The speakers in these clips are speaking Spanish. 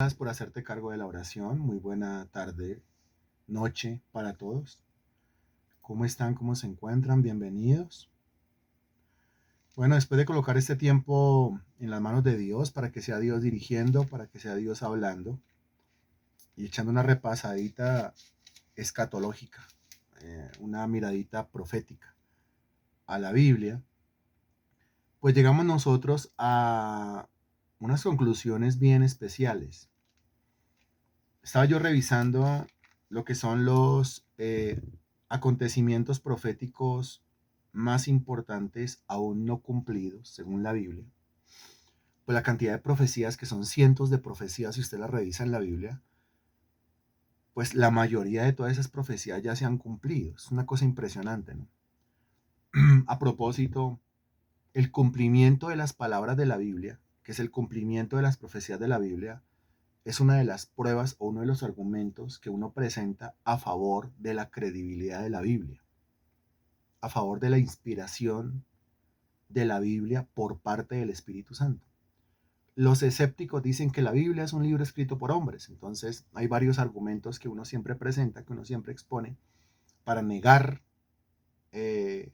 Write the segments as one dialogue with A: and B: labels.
A: Gracias por hacerte cargo de la oración. Muy buena tarde, noche para todos. ¿Cómo están? ¿Cómo se encuentran? Bienvenidos. Bueno, después de colocar este tiempo en las manos de Dios, para que sea Dios dirigiendo, para que sea Dios hablando, y echando una repasadita escatológica, una miradita profética a la Biblia, pues llegamos nosotros a unas conclusiones bien especiales. Estaba yo revisando lo que son los acontecimientos proféticos más importantes aún no cumplidos, según la Biblia. Pues la cantidad de profecías, que son cientos de profecías, si usted las revisa en la Biblia, pues la mayoría de todas esas profecías ya se han cumplido. Es una cosa impresionante, ¿no? A propósito, el cumplimiento de las palabras de la Biblia, que es el cumplimiento de las profecías de la Biblia, es una de las pruebas o uno de los argumentos que uno presenta a favor de la credibilidad de la Biblia, a favor de la inspiración de la Biblia por parte del Espíritu Santo. Los escépticos dicen que la Biblia es un libro escrito por hombres, entonces hay varios argumentos que uno siempre presenta, que uno siempre expone para negar eh,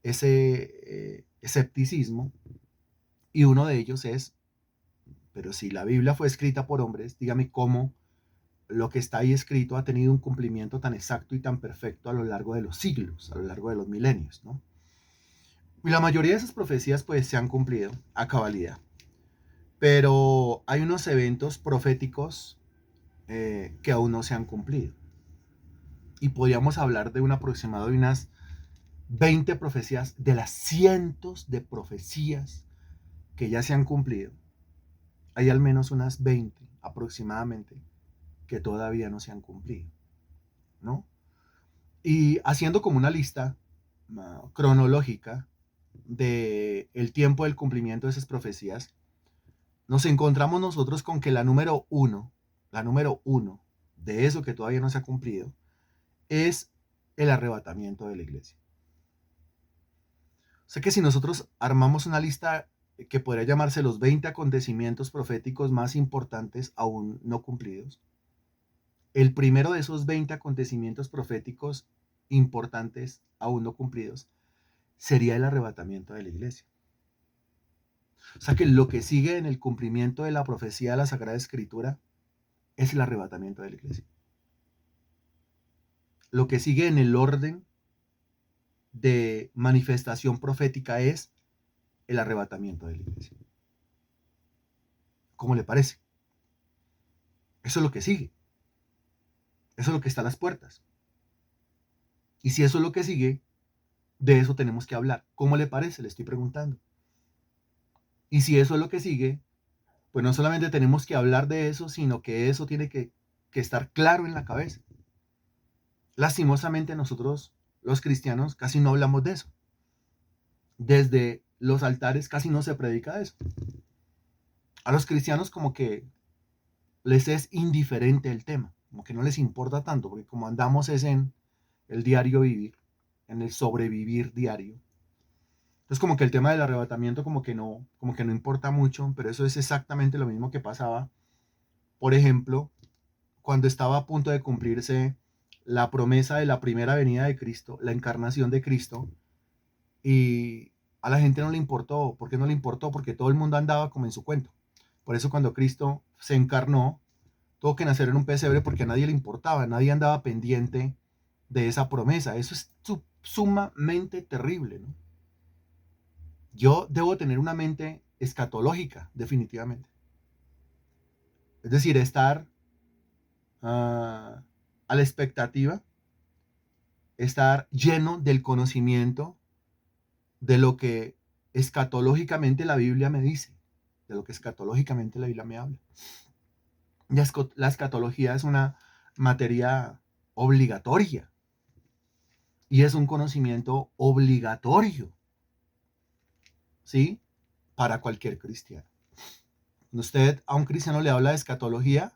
A: ese escepticismo, y uno de ellos es, pero si la Biblia fue escrita por hombres, dígame cómo lo que está ahí escrito ha tenido un cumplimiento tan exacto y tan perfecto a lo largo de los siglos, a lo largo de los milenios, ¿no? Y la mayoría de esas profecías pues se han cumplido a cabalidad, pero hay unos eventos proféticos que aún no se han cumplido. Y podríamos hablar de un aproximado de unas 20 profecías, de las cientos de profecías que ya se han cumplido. Hay al menos unas 20 aproximadamente que todavía no se han cumplido, ¿no? Y haciendo como una lista cronológica de el tiempo del cumplimiento de esas profecías, nos encontramos nosotros con que la número uno de eso que todavía no se ha cumplido, es el arrebatamiento de la iglesia. O sea que si nosotros armamos una lista que podría llamarse los 20 acontecimientos proféticos más importantes aún no cumplidos, el primero de esos 20 acontecimientos proféticos importantes aún no cumplidos sería el arrebatamiento de la iglesia. O sea que lo que sigue en el cumplimiento de la profecía de la Sagrada Escritura es el arrebatamiento de la iglesia. Lo que sigue en el orden de manifestación profética es el arrebatamiento de la iglesia. ¿Cómo le parece? Eso es lo que sigue. Eso es lo que está a las puertas. Y si eso es lo que sigue, de eso tenemos que hablar. ¿Cómo le parece? Le estoy preguntando. Y si eso es lo que sigue, pues no solamente tenemos que hablar de eso, sino que eso tiene que estar claro en la cabeza. Lastimosamente nosotros, los cristianos, casi no hablamos de eso. Desde los altares casi no se predica de eso. A los cristianos como que les es indiferente el tema, como que no les importa tanto, porque como andamos es en el diario vivir, en el sobrevivir diario. Entonces como que el tema del arrebatamiento como que no importa mucho, pero eso es exactamente lo mismo que pasaba, por ejemplo, cuando estaba a punto de cumplirse la promesa de la primera venida de Cristo, la encarnación de Cristo, y a la gente no le importó. ¿Por qué no le importó? Porque todo el mundo andaba como en su cuento. Por eso cuando Cristo se encarnó, tuvo que nacer en un pesebre porque a nadie le importaba, nadie andaba pendiente de esa promesa. Eso es sumamente terrible, ¿no? Yo debo tener una mente escatológica, definitivamente. Es decir, estar a la expectativa, estar lleno del conocimiento de lo que escatológicamente la Biblia me dice, de lo que escatológicamente la Biblia me habla. La escatología es una materia obligatoria y es un conocimiento obligatorio, ¿sí? Para cualquier cristiano. Cuando usted a un cristiano le habla de escatología,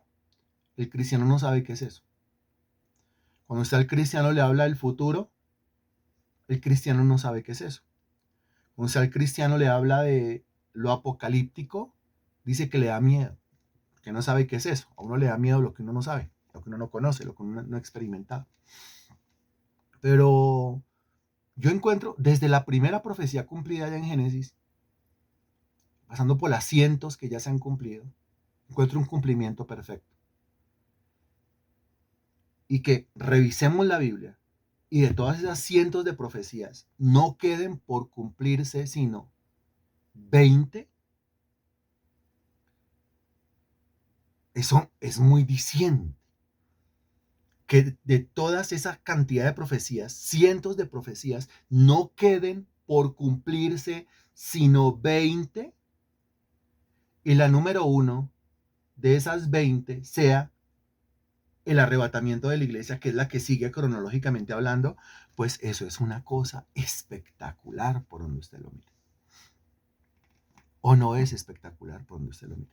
A: el cristiano no sabe qué es eso. Cuando usted al cristiano le habla del futuro, el cristiano no sabe qué es eso. Cuando usted al cristiano le habla de lo apocalíptico, dice que le da miedo. porque no sabe qué es eso. A uno le da miedo lo que uno no sabe, lo que uno no conoce, lo que uno no ha experimentado. Pero yo encuentro desde la primera profecía cumplida ya en Génesis, pasando por las cientos que ya se han cumplido, encuentro un cumplimiento perfecto. Y que revisemos la Biblia y de todas esas cientos de profecías no queden por cumplirse sino 20. Eso es muy diciente. Que de todas esa cantidad de profecías, cientos de profecías, no queden por cumplirse sino 20, y la número 1 de esas 20 sea el arrebatamiento de la iglesia, que es la que sigue cronológicamente hablando, pues eso es una cosa espectacular por donde usted lo mire. ¿O no es espectacular por donde usted lo mire?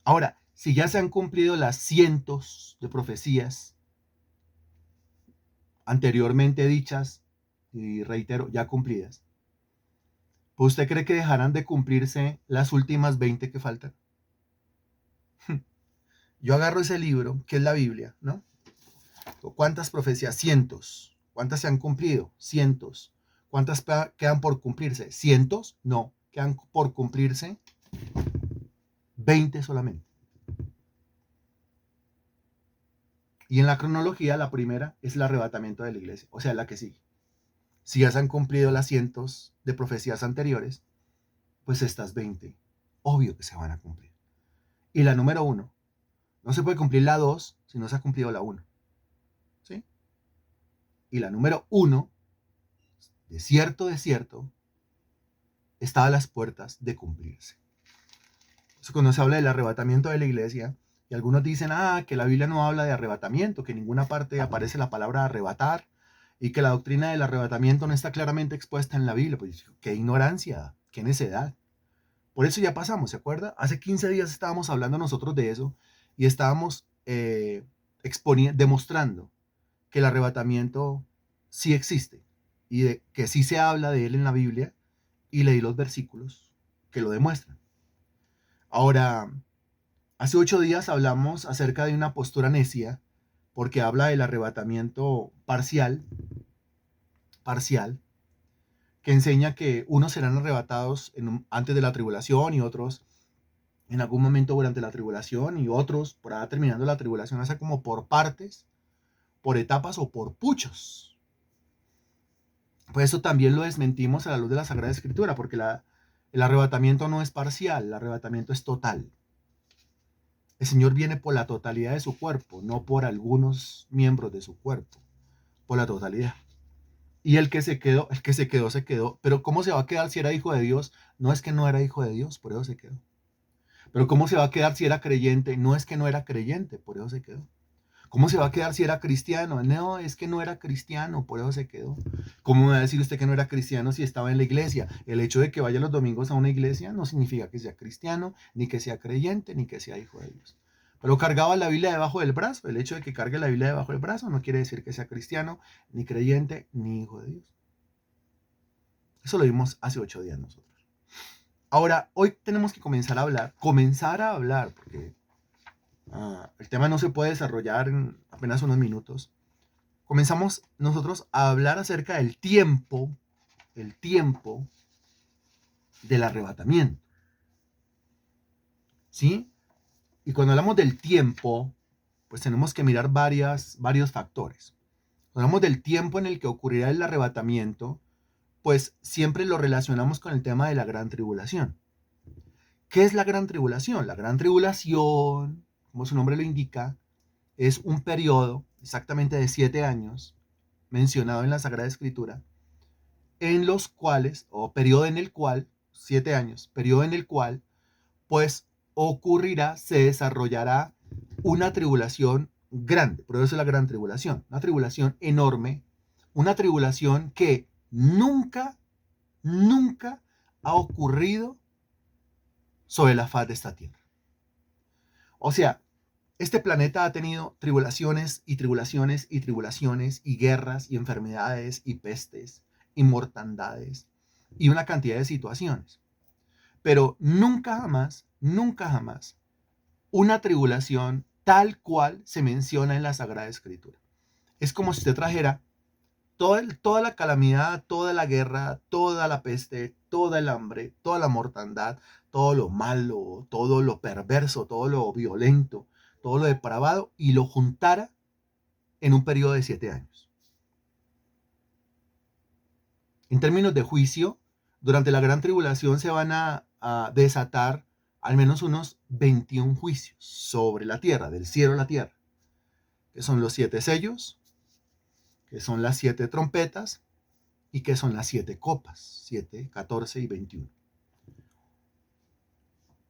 A: Ahora, si ya se han cumplido las cientos de profecías anteriormente dichas, y reitero, ya cumplidas, ¿pues usted cree que dejarán de cumplirse las últimas 20 que faltan? Yo agarro ese libro, que es la Biblia, ¿no? ¿Cuántas profecías? Cientos. ¿Cuántas se han cumplido? Cientos. ¿Cuántas quedan por cumplirse? ¿Cientos? No. Quedan por cumplirse 20 solamente. Y en la cronología, la primera es el arrebatamiento de la iglesia, o sea, la que sigue. Si ya se han cumplido las cientos de profecías anteriores, pues estas 20, obvio que se van a cumplir. Y la número 1, no se puede cumplir la 2 si no se ha cumplido la 1. ¿Sí? Y la número 1, de cierto, está a las puertas de cumplirse. Eso cuando se habla del arrebatamiento de la iglesia, y algunos dicen, que la Biblia no habla de arrebatamiento, que en ninguna parte aparece la palabra arrebatar, y que la doctrina del arrebatamiento no está claramente expuesta en la Biblia. Pues qué ignorancia, qué necedad. Por eso ya pasamos, ¿se acuerda? Hace 15 días estábamos hablando nosotros de eso, y estábamos demostrando que el arrebatamiento sí existe, y de que sí se habla de él en la Biblia, y leí los versículos que lo demuestran. Ahora, hace 8 días hablamos acerca de una postura necia, porque habla del arrebatamiento parcial, que enseña que unos serán arrebatados antes de la tribulación y otros en algún momento durante la tribulación y otros por allá terminando la tribulación, o sea, como por partes, por etapas o por puchos. Pues eso también lo desmentimos a la luz de la Sagrada Escritura, porque el arrebatamiento no es parcial, el arrebatamiento es total. El Señor viene por la totalidad de su cuerpo, no por algunos miembros de su cuerpo, por la totalidad. Y el que se quedó, se quedó. Pero ¿cómo se va a quedar si era hijo de Dios? No es que no era hijo de Dios, por eso se quedó. Pero ¿cómo se va a quedar si era creyente? No es que no era creyente, por eso se quedó. ¿Cómo se va a quedar si era cristiano? No, es que no era cristiano, por eso se quedó. ¿Cómo me va a decir usted que no era cristiano si estaba en la iglesia? El hecho de que vaya los domingos a una iglesia no significa que sea cristiano, ni que sea creyente, ni que sea hijo de Dios. Pero cargaba la Biblia debajo del brazo. El hecho de que cargue la Biblia debajo del brazo no quiere decir que sea cristiano, ni creyente, ni hijo de Dios. Eso lo vimos hace 8 días nosotros. Ahora, hoy tenemos que comenzar a hablar, porque el tema no se puede desarrollar en apenas unos minutos. Comenzamos nosotros a hablar acerca del tiempo del arrebatamiento. ¿Sí? Y cuando hablamos del tiempo, pues tenemos que mirar varios factores. Cuando hablamos del tiempo en el que ocurrirá el arrebatamiento, pues siempre lo relacionamos con el tema de la gran tribulación. ¿Qué es la gran tribulación? La gran tribulación, como su nombre lo indica, es un periodo exactamente de 7 años mencionado en la Sagrada Escritura, en los cuales, o periodo en el cual, 7 años, periodo en el cual, pues ocurrirá, se desarrollará una tribulación grande, por eso es la gran tribulación, una tribulación enorme, una tribulación que nunca ha ocurrido sobre la faz de esta tierra. O sea, este planeta ha tenido tribulaciones y tribulaciones y tribulaciones y guerras y enfermedades y pestes y mortandades y una cantidad de situaciones. Pero nunca jamás una tribulación tal cual se menciona en la Sagrada Escritura. Es como si usted trajera toda la calamidad, toda la guerra, toda la peste, toda el hambre, toda la mortandad, todo lo malo, todo lo perverso, todo lo violento, todo lo depravado, y lo juntara en un periodo de 7 años. En términos de juicio, durante la gran tribulación se van a desatar al menos unos 21 juicios sobre la tierra, del cielo a la tierra, que son los 7 sellos, que son las 7 trompetas y que son las 7 copas, 7, 14 y 21.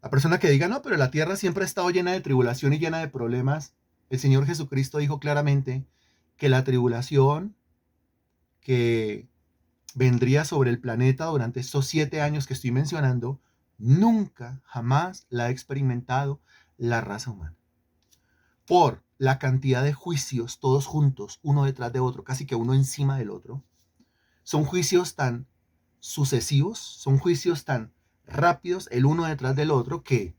A: La persona que diga, no, pero la tierra siempre ha estado llena de tribulación y llena de problemas, el Señor Jesucristo dijo claramente que la tribulación que vendría sobre el planeta durante estos 7 años que estoy mencionando, nunca, jamás la ha experimentado la raza humana. Por la cantidad de juicios, todos juntos, uno detrás de otro, casi que uno encima del otro, son juicios tan sucesivos, son juicios tan rápidos, el uno detrás del otro, que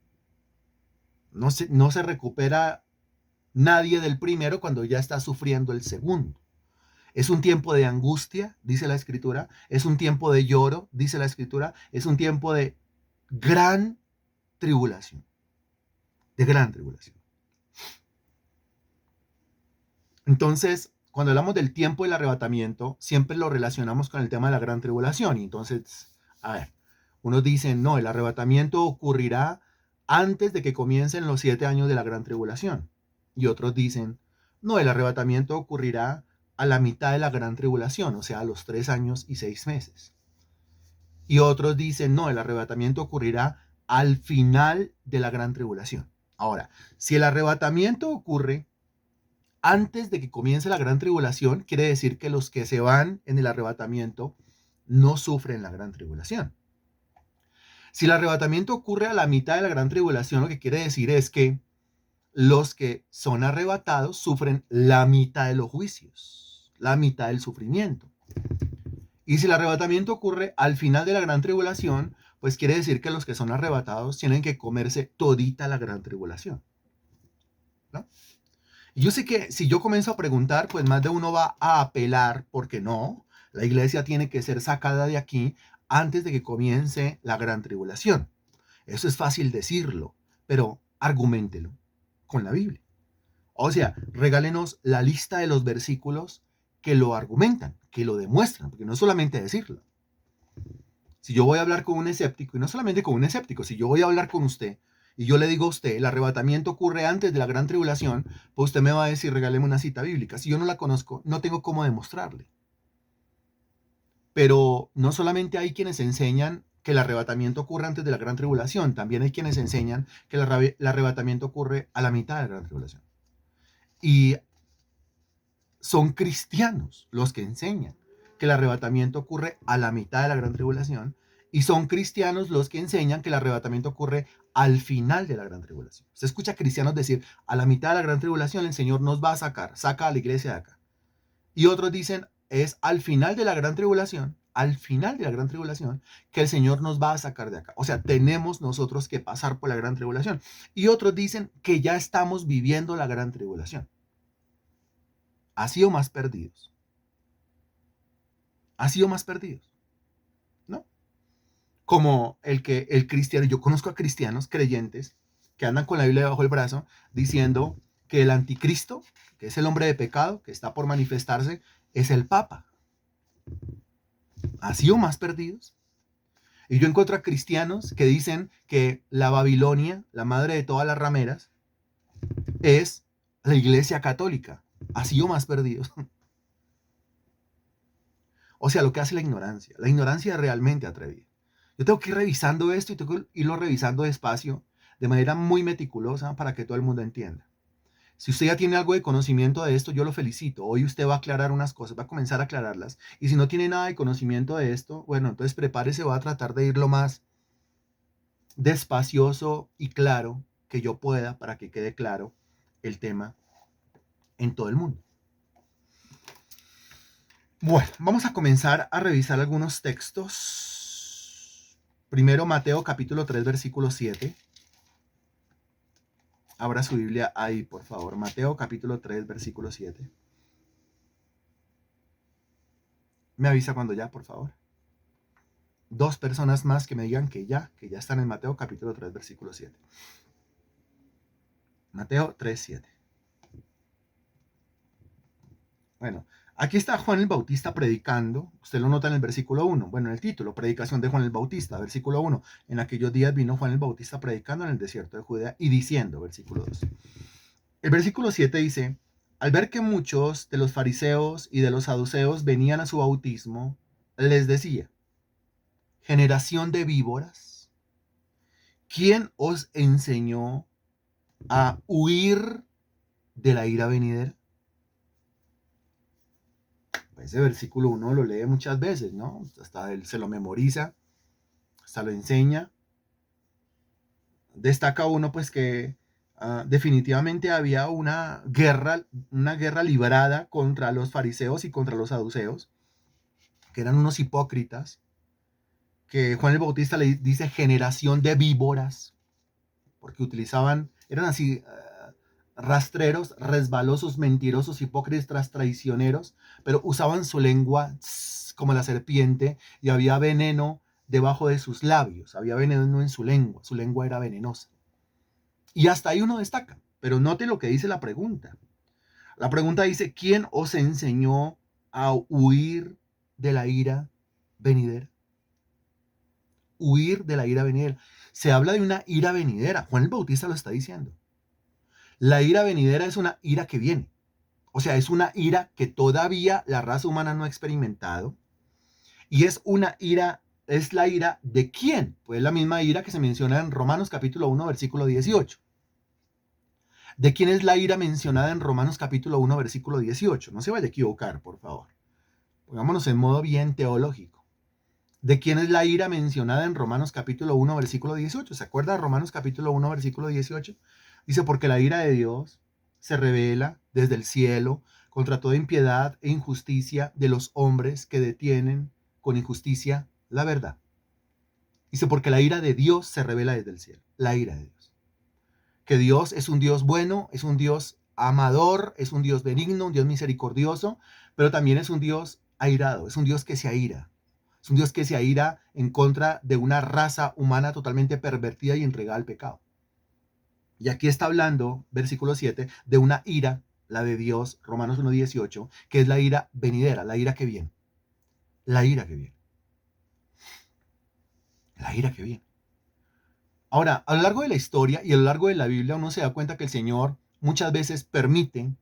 A: no se recupera nadie del primero cuando ya está sufriendo el segundo. Es un tiempo de angustia, dice la Escritura. Es un tiempo de lloro, dice la Escritura. Es un tiempo de gran tribulación. De gran tribulación. Entonces, cuando hablamos del tiempo del arrebatamiento, siempre lo relacionamos con el tema de la gran tribulación. Y entonces, a ver, unos dicen, no, el arrebatamiento ocurrirá antes de que comiencen los 7 años de la gran tribulación. Y otros dicen, no, el arrebatamiento ocurrirá a la mitad de la gran tribulación, o sea, a los 3 años y 6 meses. Y otros dicen, no, el arrebatamiento ocurrirá al final de la gran tribulación. Ahora, si el arrebatamiento ocurre antes de que comience la gran tribulación, quiere decir que los que se van en el arrebatamiento no sufren la gran tribulación. Si el arrebatamiento ocurre a la mitad de la gran tribulación, lo que quiere decir es que los que son arrebatados sufren la mitad de los juicios, la mitad del sufrimiento. Y si el arrebatamiento ocurre al final de la gran tribulación, pues quiere decir que los que son arrebatados tienen que comerse todita la gran tribulación, ¿no? Y yo sé que si yo comienzo a preguntar, pues más de uno va a apelar, porque no, la iglesia tiene que ser sacada de aquí antes de que comience la gran tribulación. Eso es fácil decirlo, pero argumentelo con la Biblia. O sea, regálenos la lista de los versículos que lo argumentan, que lo demuestran, porque no es solamente decirlo. Si yo voy a hablar con un escéptico, y no solamente con un escéptico, si yo voy a hablar con usted y yo le digo a usted, el arrebatamiento ocurre antes de la gran tribulación, pues usted me va a decir, regáleme una cita bíblica. Si yo no la conozco, no tengo cómo demostrarle. Pero no solamente hay quienes enseñan que el arrebatamiento ocurre antes de la gran tribulación, también hay quienes enseñan que el arrebatamiento ocurre a la mitad de la gran tribulación. Y son cristianos los que enseñan que el arrebatamiento ocurre a la mitad de la gran tribulación, y son cristianos los que enseñan que el arrebatamiento ocurre al final de la gran tribulación. Se escucha a cristianos decir, a la mitad de la gran tribulación el Señor nos va a sacar, saca a la iglesia de acá. Y otros dicen, es al final de la gran tribulación, al final de la gran tribulación, que el Señor nos va a sacar de acá. O sea, tenemos nosotros que pasar por la gran tribulación. Y otros dicen que ya estamos viviendo la gran tribulación. Así o más perdidos. Así o más perdidos, ¿no? Como el cristiano, yo conozco a cristianos creyentes que andan con la Biblia debajo del brazo diciendo que el anticristo, que es el hombre de pecado, que está por manifestarse, es el Papa. Así o más perdidos. Y yo encuentro a cristianos que dicen que la Babilonia, la madre de todas las rameras, es la Iglesia Católica. Así o más perdidos. O sea, lo que hace la ignorancia realmente atrevida. Yo tengo que ir revisando esto y tengo que irlo revisando despacio, de manera muy meticulosa para que todo el mundo entienda. Si usted ya tiene algo de conocimiento de esto, yo lo felicito. Hoy usted va a aclarar unas cosas, va a comenzar a aclararlas. Y si no tiene nada de conocimiento de esto, bueno, entonces prepárese, va a tratar de ir lo más despacioso y claro que yo pueda para que quede claro el tema en todo el mundo. Bueno, vamos a comenzar a revisar algunos textos. Primero, Mateo capítulo 3, versículo 7. Abra su Biblia ahí, por favor. Mateo capítulo 3, versículo 7. Me avisa cuando ya, por favor. Dos personas más que me digan que ya están en Mateo capítulo 3, versículo 7. Mateo 3, 7. Bueno, aquí está Juan el Bautista predicando. Usted lo nota en el versículo 1. Bueno, en el título, predicación de Juan el Bautista, versículo 1. En aquellos días vino Juan el Bautista predicando en el desierto de Judea y diciendo, versículo 2. El versículo 7 dice, al ver que muchos de los fariseos y de los saduceos venían a su bautismo, les decía, generación de víboras, ¿quién os enseñó a huir de la ira venidera? Ese versículo uno lo lee muchas veces, ¿no? Hasta él se lo memoriza, hasta lo enseña. Destaca uno pues que definitivamente había una guerra librada contra los fariseos y contra los saduceos, que eran unos hipócritas, que Juan el Bautista le dice generación de víboras, porque eran así rastreros, resbalosos, mentirosos, hipócritas, traicioneros, pero usaban su lengua como la serpiente y había veneno debajo de sus labios, había veneno en su lengua era venenosa. Y hasta ahí uno destaca, pero note lo que dice la pregunta. La pregunta dice, ¿quién os enseñó a huir de la ira venidera? Huir de la ira venidera. Se habla de una ira venidera. Juan el Bautista lo está diciendo. La ira venidera es una ira que viene. O sea, es una ira que todavía la raza humana no ha experimentado. Y es la ira de quién? Pues la misma ira que se menciona en Romanos capítulo 1, versículo 18. ¿De quién es la ira mencionada en Romanos capítulo 1, versículo 18? No se vaya a equivocar, por favor. Pongámonos en modo bien teológico. ¿De quién es la ira mencionada en Romanos capítulo 1, versículo 18? ¿Se acuerda de Romanos capítulo 1, versículo 18? Dice, porque la ira de Dios se revela desde el cielo contra toda impiedad e injusticia de los hombres que detienen con injusticia la verdad. Dice, porque la ira de Dios se revela desde el cielo. La ira de Dios. Que Dios es un Dios bueno, es un Dios amador, es un Dios benigno, un Dios misericordioso, pero también es un Dios airado, es un Dios que se aira. Es un Dios que se aira en contra de una raza humana totalmente pervertida y entregada al pecado. Y aquí está hablando, versículo 7, de una ira, la de Dios, Romanos 1:18, que es la ira venidera, la ira que viene. La ira que viene. La ira que viene. Ahora, a lo largo de la historia y a lo largo de la Biblia, uno se da cuenta que el Señor muchas veces permite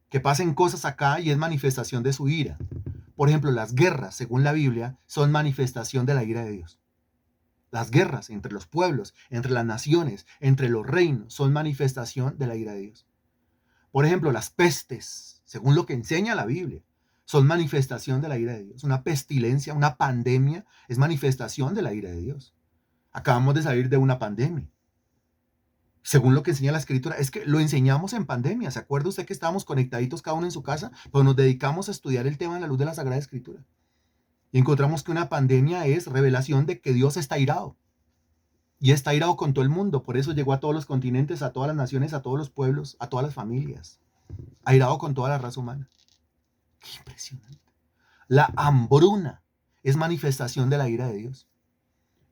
A: que pasen cosas acá y es manifestación de su ira. Por ejemplo, las guerras, según la Biblia, son manifestación de la ira de Dios. Las guerras entre los pueblos, entre las naciones, entre los reinos, son manifestación de la ira de Dios. Por ejemplo, las pestes, según lo que enseña la Biblia, son manifestación de la ira de Dios. Una pestilencia, una pandemia, es manifestación de la ira de Dios. Acabamos de salir de una pandemia. Según lo que enseña la escritura, es que lo enseñamos en pandemia. ¿Se acuerda usted que estábamos conectaditos cada uno en su casa? Pues nos dedicamos a estudiar el tema en la luz de la Sagrada Escritura. Y encontramos que una pandemia es revelación de que Dios está irado. Y está irado con todo el mundo. Por eso llegó a todos los continentes, a todas las naciones, a todos los pueblos, a todas las familias. Airado con toda la raza humana. Qué impresionante. La hambruna es manifestación de la ira de Dios.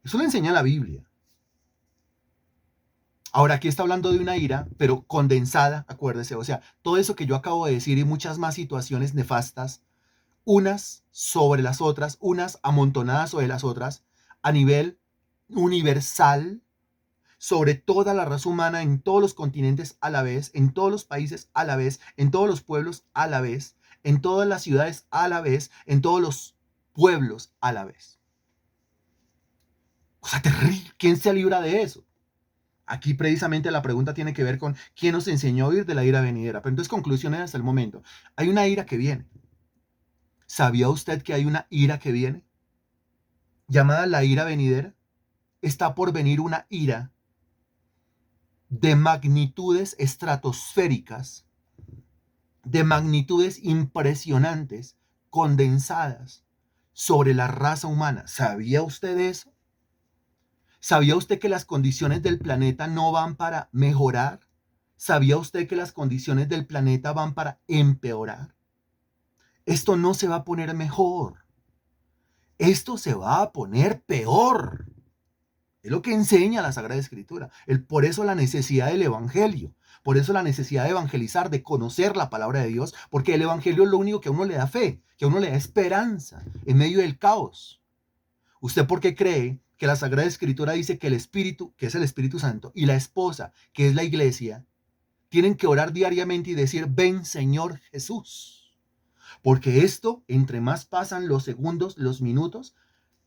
A: Eso lo enseña la Biblia. Ahora aquí está hablando de una ira, pero condensada, acuérdese, o sea, todo eso que yo acabo de decir y muchas más situaciones nefastas, unas sobre las otras, unas amontonadas sobre las otras, a nivel universal, sobre toda la raza humana, en todos los continentes a la vez, en todos los países a la vez, en todos los pueblos a la vez, en todas las ciudades a la vez, en todos los pueblos a la vez. Cosa terrible. ¿Quién se libra de eso? Aquí precisamente la pregunta tiene que ver con quién nos enseñó a huir de la ira venidera. Pero entonces conclusiones hasta el momento. Hay una ira que viene. ¿Sabía usted que hay una ira que viene? Llamada la ira venidera. Está por venir una ira de magnitudes estratosféricas, de magnitudes impresionantes, condensadas sobre la raza humana. ¿Sabía usted eso? ¿Sabía usted que las condiciones del planeta no van para mejorar, ¿Sabía usted que las condiciones del planeta van para empeorar? Esto no se va a poner mejor. Esto se va a poner peor. Es lo que enseña la Sagrada Escritura. Por eso la necesidad del Evangelio. Por eso la necesidad de evangelizar, de conocer la palabra de Dios. Porque el Evangelio es lo único que a uno le da fe, que a uno le da esperanza en medio del caos. ¿Usted por qué cree que la Sagrada Escritura dice que el Espíritu, que es el Espíritu Santo, y la esposa, que es la iglesia, tienen que orar diariamente y decir, ven Señor Jesús? Porque esto, entre más pasan los segundos, los minutos,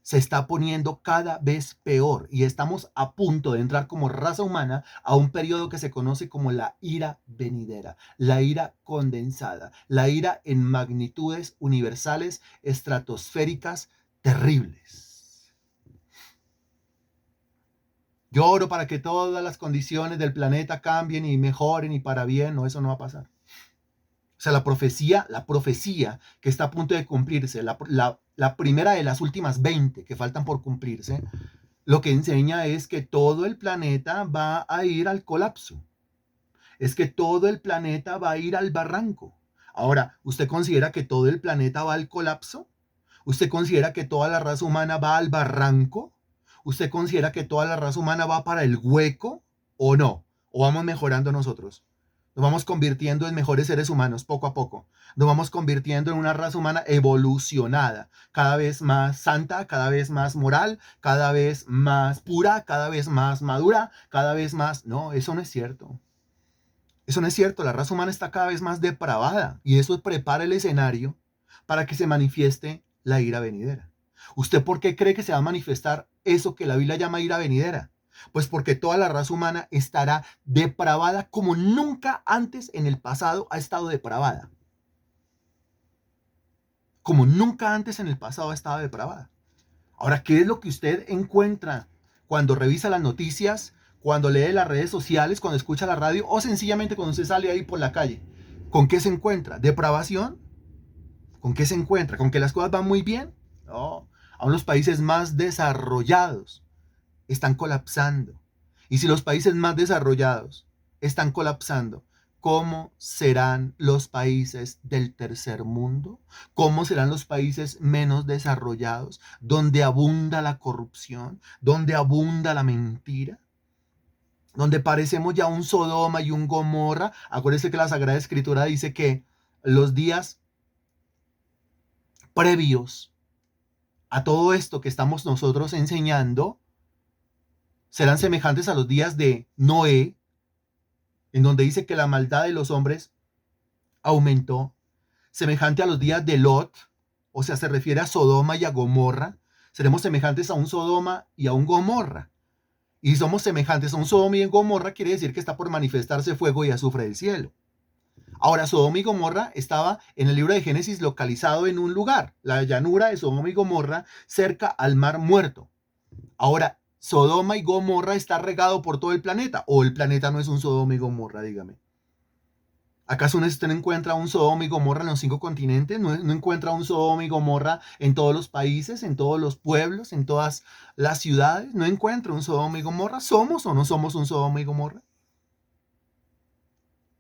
A: se está poniendo cada vez peor y estamos a punto de entrar como raza humana a un periodo que se conoce como la ira venidera, la ira condensada, la ira en magnitudes universales, estratosféricas, terribles. Yo oro para que todas las condiciones del planeta cambien y mejoren y para bien. No, eso no va a pasar. O sea, la profecía que está a punto de cumplirse, la primera de las últimas 20 que faltan por cumplirse, lo que enseña es que todo el planeta va a ir al colapso. Es que todo el planeta va a ir al barranco. Ahora, ¿usted considera que todo el planeta va al colapso? ¿Usted considera que toda la raza humana va al barranco? ¿Usted considera que toda la raza humana va para el hueco o no? ¿O vamos mejorando nosotros? Nos vamos convirtiendo en mejores seres humanos poco a poco. Nos vamos convirtiendo en una raza humana evolucionada, cada vez más santa, cada vez más moral, cada vez más pura, cada vez más madura, cada vez más... No, eso no es cierto. Eso no es cierto. La raza humana está cada vez más depravada y eso prepara el escenario para que se manifieste la ira venidera. ¿Usted por qué cree que se va a manifestar eso que la Biblia llama ira venidera? Pues porque toda la raza humana estará depravada como nunca antes en el pasado ha estado depravada. Como nunca antes en el pasado ha estado depravada. Ahora, ¿qué es lo que usted encuentra cuando revisa las noticias, cuando lee las redes sociales, cuando escucha la radio o sencillamente cuando usted sale ahí por la calle? ¿Con qué se encuentra? ¿Depravación? ¿Con qué se encuentra? ¿Con que las cosas van muy bien? No. Aún los países más desarrollados están colapsando. Y si los países más desarrollados están colapsando, ¿cómo serán los países del tercer mundo? ¿Cómo serán los países menos desarrollados, donde abunda la corrupción, donde abunda la mentira? Donde parecemos ya un Sodoma y un Gomorra. Acuérdense que la Sagrada Escritura dice que los días previos a todo esto que estamos nosotros enseñando serán semejantes a los días de Noé, en donde dice que la maldad de los hombres aumentó, semejante a los días de Lot, o sea, se refiere a Sodoma y a Gomorra. Seremos semejantes a un Sodoma y a un Gomorra. Y si somos semejantes a un Sodoma y a Gomorra, quiere decir que está por manifestarse fuego y azufre del cielo. Ahora, Sodoma y Gomorra estaba en el libro de Génesis localizado en un lugar, la llanura de Sodoma y Gomorra, cerca al mar muerto. Ahora, Sodoma y Gomorra está regado por todo el planeta, o el planeta no es un Sodoma y Gomorra, dígame. ¿Acaso usted no encuentra un Sodoma y Gomorra en los 5 continentes? ¿No encuentra un Sodoma y Gomorra en todos los países, en todos los pueblos, en todas las ciudades? ¿No encuentra un Sodoma y Gomorra? ¿Somos o no somos un Sodoma y Gomorra?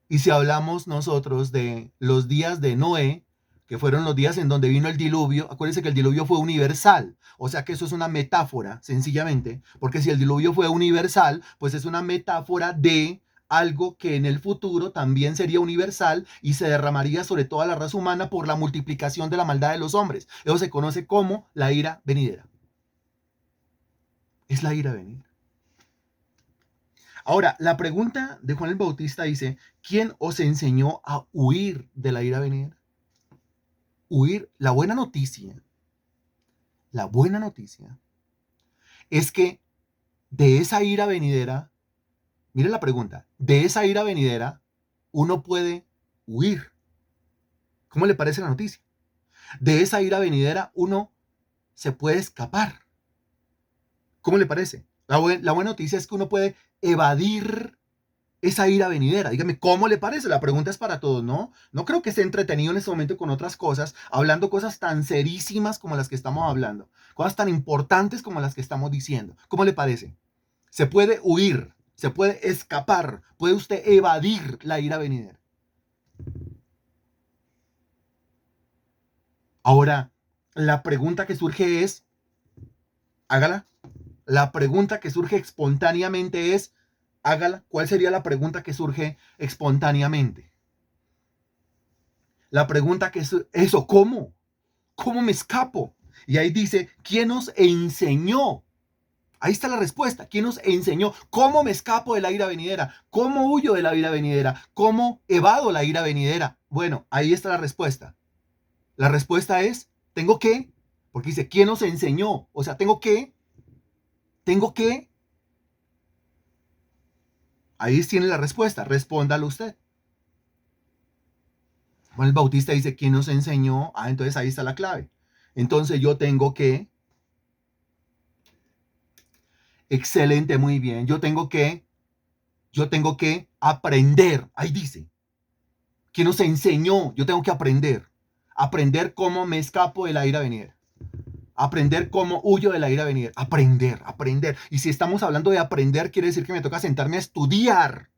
A: Y si hablamos nosotros de los días de Noé, que fueron los días en donde vino el diluvio, acuérdense que el diluvio fue universal, o sea que eso es una metáfora, sencillamente, porque si el diluvio fue universal, pues es una metáfora de algo que en el futuro también sería universal y se derramaría sobre toda la raza humana por la multiplicación de la maldad de los hombres. Eso se conoce como la ira venidera. Es la ira venidera. Ahora, la pregunta de Juan el Bautista dice, ¿quién os enseñó a huir de la ira venidera? Huir. La buena noticia es que de esa ira venidera, mire la pregunta, de esa ira venidera uno puede huir. ¿Cómo le parece la noticia? De esa ira venidera uno se puede escapar. ¿Cómo le parece? La buena noticia es que uno puede evadir esa ira venidera. Dígame, ¿cómo le parece? La pregunta es para todos, ¿no? No creo que esté entretenido en este momento con otras cosas, hablando cosas tan serísimas como las que estamos hablando, cosas tan importantes como las que estamos diciendo. ¿Cómo le parece? Se puede huir. se puede escapar, puede usted evadir la ira venidera. Ahora, la pregunta que surge es, hágala. La pregunta que surge espontáneamente es, hágala. ¿Cuál sería la pregunta que surge espontáneamente? La pregunta que es, eso, ¿cómo? ¿Cómo me escapo? Y ahí dice, ¿quién nos enseñó? Ahí está la respuesta. ¿Quién nos enseñó? ¿Cómo me escapo de la ira venidera? ¿Cómo huyo de la ira venidera? ¿Cómo evado la ira venidera? Bueno, ahí está la respuesta. La respuesta es, tengo que, porque dice, ¿quién nos enseñó? O sea, tengo que, ahí tiene la respuesta, respóndalo usted. Juan el Bautista dice, ¿quién nos enseñó? Ah, entonces ahí está la clave. Entonces yo tengo que, excelente, muy bien, yo tengo que aprender. Ahí dice, ¿quién nos enseñó? Yo tengo que aprender. Aprender cómo me escapo de la ira venidera. Aprender cómo huyo de la ira venidera. Aprender, aprender. Y si estamos hablando de aprender, quiere decir que me toca sentarme a estudiar.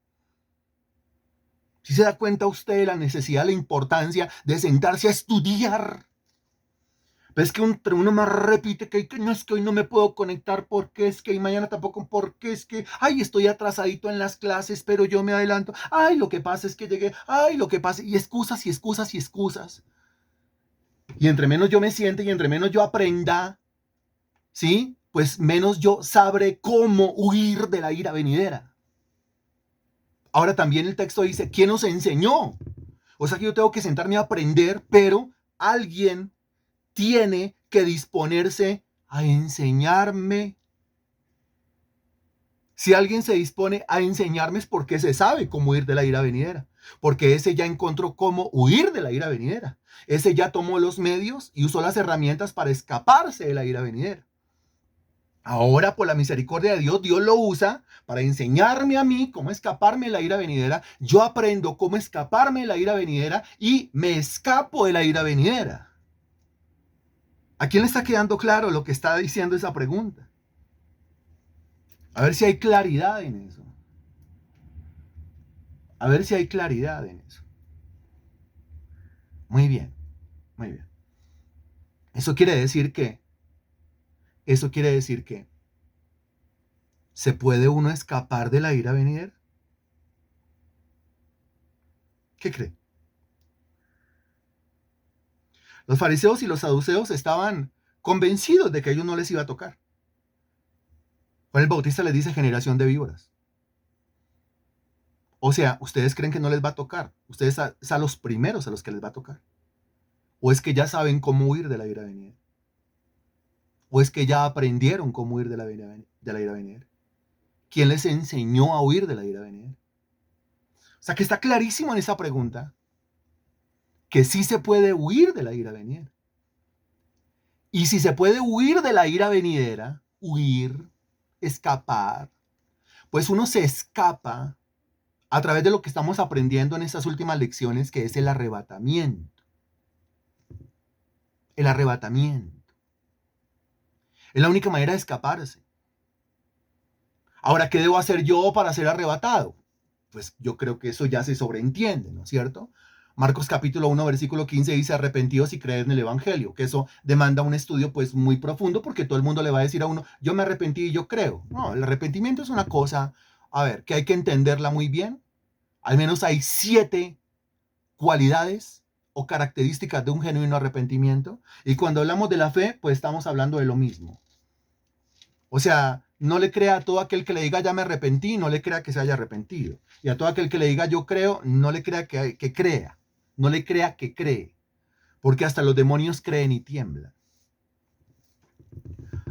A: ¿Sí se da cuenta usted de la necesidad, la importancia de sentarse a estudiar? Pero es que uno más repite que no, es que hoy no me puedo conectar porque es que y mañana tampoco porque es que, ay, estoy atrasadito en las clases, pero yo me adelanto. Ay, lo que pasa es que llegué. Ay, lo que pasa. Y excusas y excusas y excusas. Y entre menos yo me siente y entre menos yo aprenda, ¿sí? Pues menos yo sabré cómo huir de la ira venidera. Ahora también el texto dice, ¿quién nos enseñó? O sea que yo tengo que sentarme a aprender, pero alguien tiene que disponerse a enseñarme. Si alguien se dispone a enseñarme es porque se sabe cómo huir de la ira venidera, porque ese ya encontró cómo huir de la ira venidera. Ese ya tomó los medios y usó las herramientas para escaparse de la ira venidera. Ahora, por la misericordia de Dios, Dios lo usa para enseñarme a mí cómo escaparme de la ira venidera. Yo aprendo cómo escaparme de la ira venidera y me escapo de la ira venidera. ¿A quién le está quedando claro lo que está diciendo esa pregunta? A ver si hay claridad en eso. A ver si hay claridad en eso. Muy bien, muy bien. Eso quiere decir que, eso quiere decir que, ¿se puede uno escapar de la ira venidera? ¿Qué cree? Los fariseos y los saduceos estaban convencidos de que a ellos no les iba a tocar. Juan el Bautista les dice generación de víboras. O sea, ustedes creen que no les va a tocar. Ustedes es a los primeros a los que les va a tocar. O es que ya saben cómo huir de la ira venidera. O es que ya aprendieron cómo huir de la ira venidera. ¿Quién les enseñó a huir de la ira venidera? O sea, que está clarísimo en esa pregunta que sí se puede huir de la ira venidera. Y si se puede huir de la ira venidera, huir, escapar, pues uno se escapa a través de lo que estamos aprendiendo en estas últimas lecciones, que es el arrebatamiento. El arrebatamiento. Es la única manera de escaparse. Ahora, ¿qué debo hacer yo para ser arrebatado? Pues yo creo que eso ya se sobreentiende, ¿no es cierto? Marcos capítulo 1, versículo 15 dice, arrepentidos y creed en el evangelio, que eso demanda un estudio pues muy profundo porque todo el mundo le va a decir a uno, yo me arrepentí y yo creo. No, el arrepentimiento es una cosa, a ver, que hay que entenderla muy bien. Al menos hay 7 cualidades o características de un genuino arrepentimiento. Y cuando hablamos de la fe, pues estamos hablando de lo mismo. O sea, no le crea a todo aquel que le diga ya me arrepentí, no le crea que se haya arrepentido. Y a todo aquel que le diga yo creo, no le crea que crea. No le crea que cree. Porque hasta los demonios creen y tiemblan.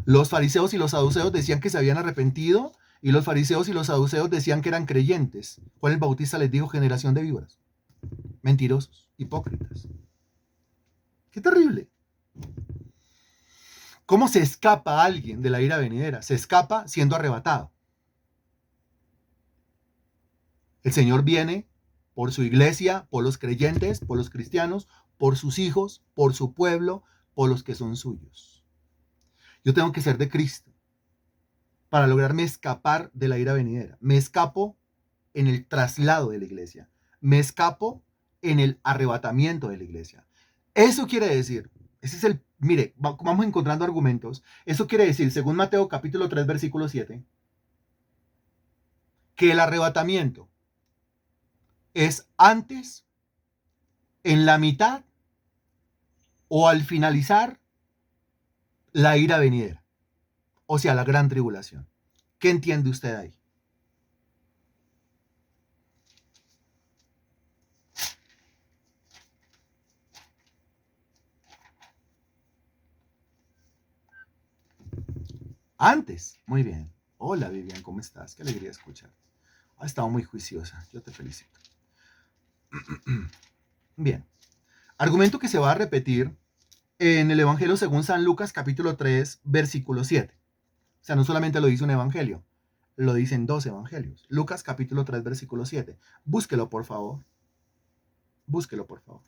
A: Los fariseos y los saduceos decían que se habían arrepentido y los fariseos y los saduceos decían que eran creyentes. Juan el Bautista les dijo generación de víboras. Mentirosos, hipócritas. Qué terrible. ¿Cómo se escapa alguien de la ira venidera? Se escapa siendo arrebatado. El Señor viene por su iglesia, por los creyentes, por los cristianos, por sus hijos, por su pueblo, por los que son suyos. Yo tengo que ser de Cristo. para lograrme escapar de la ira venidera. Me escapo en el traslado de la iglesia. Me escapo en el arrebatamiento de la iglesia. Eso quiere decir, ese es el, mire, vamos encontrando argumentos. Eso quiere decir, según Mateo capítulo 3, versículo 7, que el arrebatamiento es antes, en la mitad o al finalizar la ira venidera, o sea, la gran tribulación. ¿Qué entiende usted ahí? Antes, muy bien. Hola Vivian, ¿cómo estás? Qué alegría escuchar. Has estado muy juiciosa, yo te felicito. Bien, argumento que se va a repetir en el Evangelio según San Lucas capítulo 3, versículo 7. O sea, no solamente lo dice un evangelio, lo dicen dos evangelios. Lucas capítulo 3, versículo 7. Búsquelo, por favor. Búsquelo, por favor.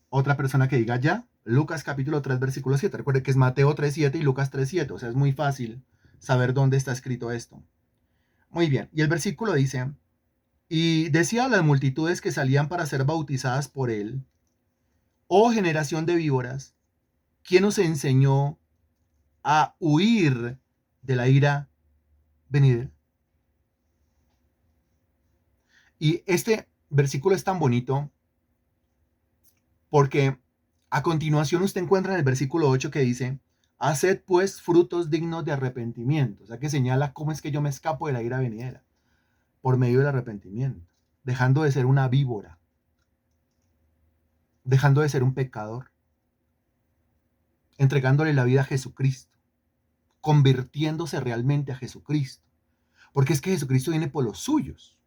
A: Otra persona que diga ya, Lucas capítulo 3, versículo 7. Recuerde que es Mateo 3, 7 y Lucas 3, 7. O sea, es muy fácil saber dónde está escrito esto. Muy bien. Y el versículo dice, y decía a las multitudes que salían para ser bautizadas por él, oh generación de víboras, ¿quién os enseñó a huir de la ira venidera? Y este versículo es tan bonito porque a continuación usted encuentra en el versículo 8 que dice, haced pues frutos dignos de arrepentimiento. O sea que señala cómo es que yo me escapo de la ira venidera. Por medio del arrepentimiento. Dejando de ser una víbora. Dejando de ser un pecador. Entregándole la vida a Jesucristo. Convirtiéndose realmente a Jesucristo. Porque es que Jesucristo viene por los suyos.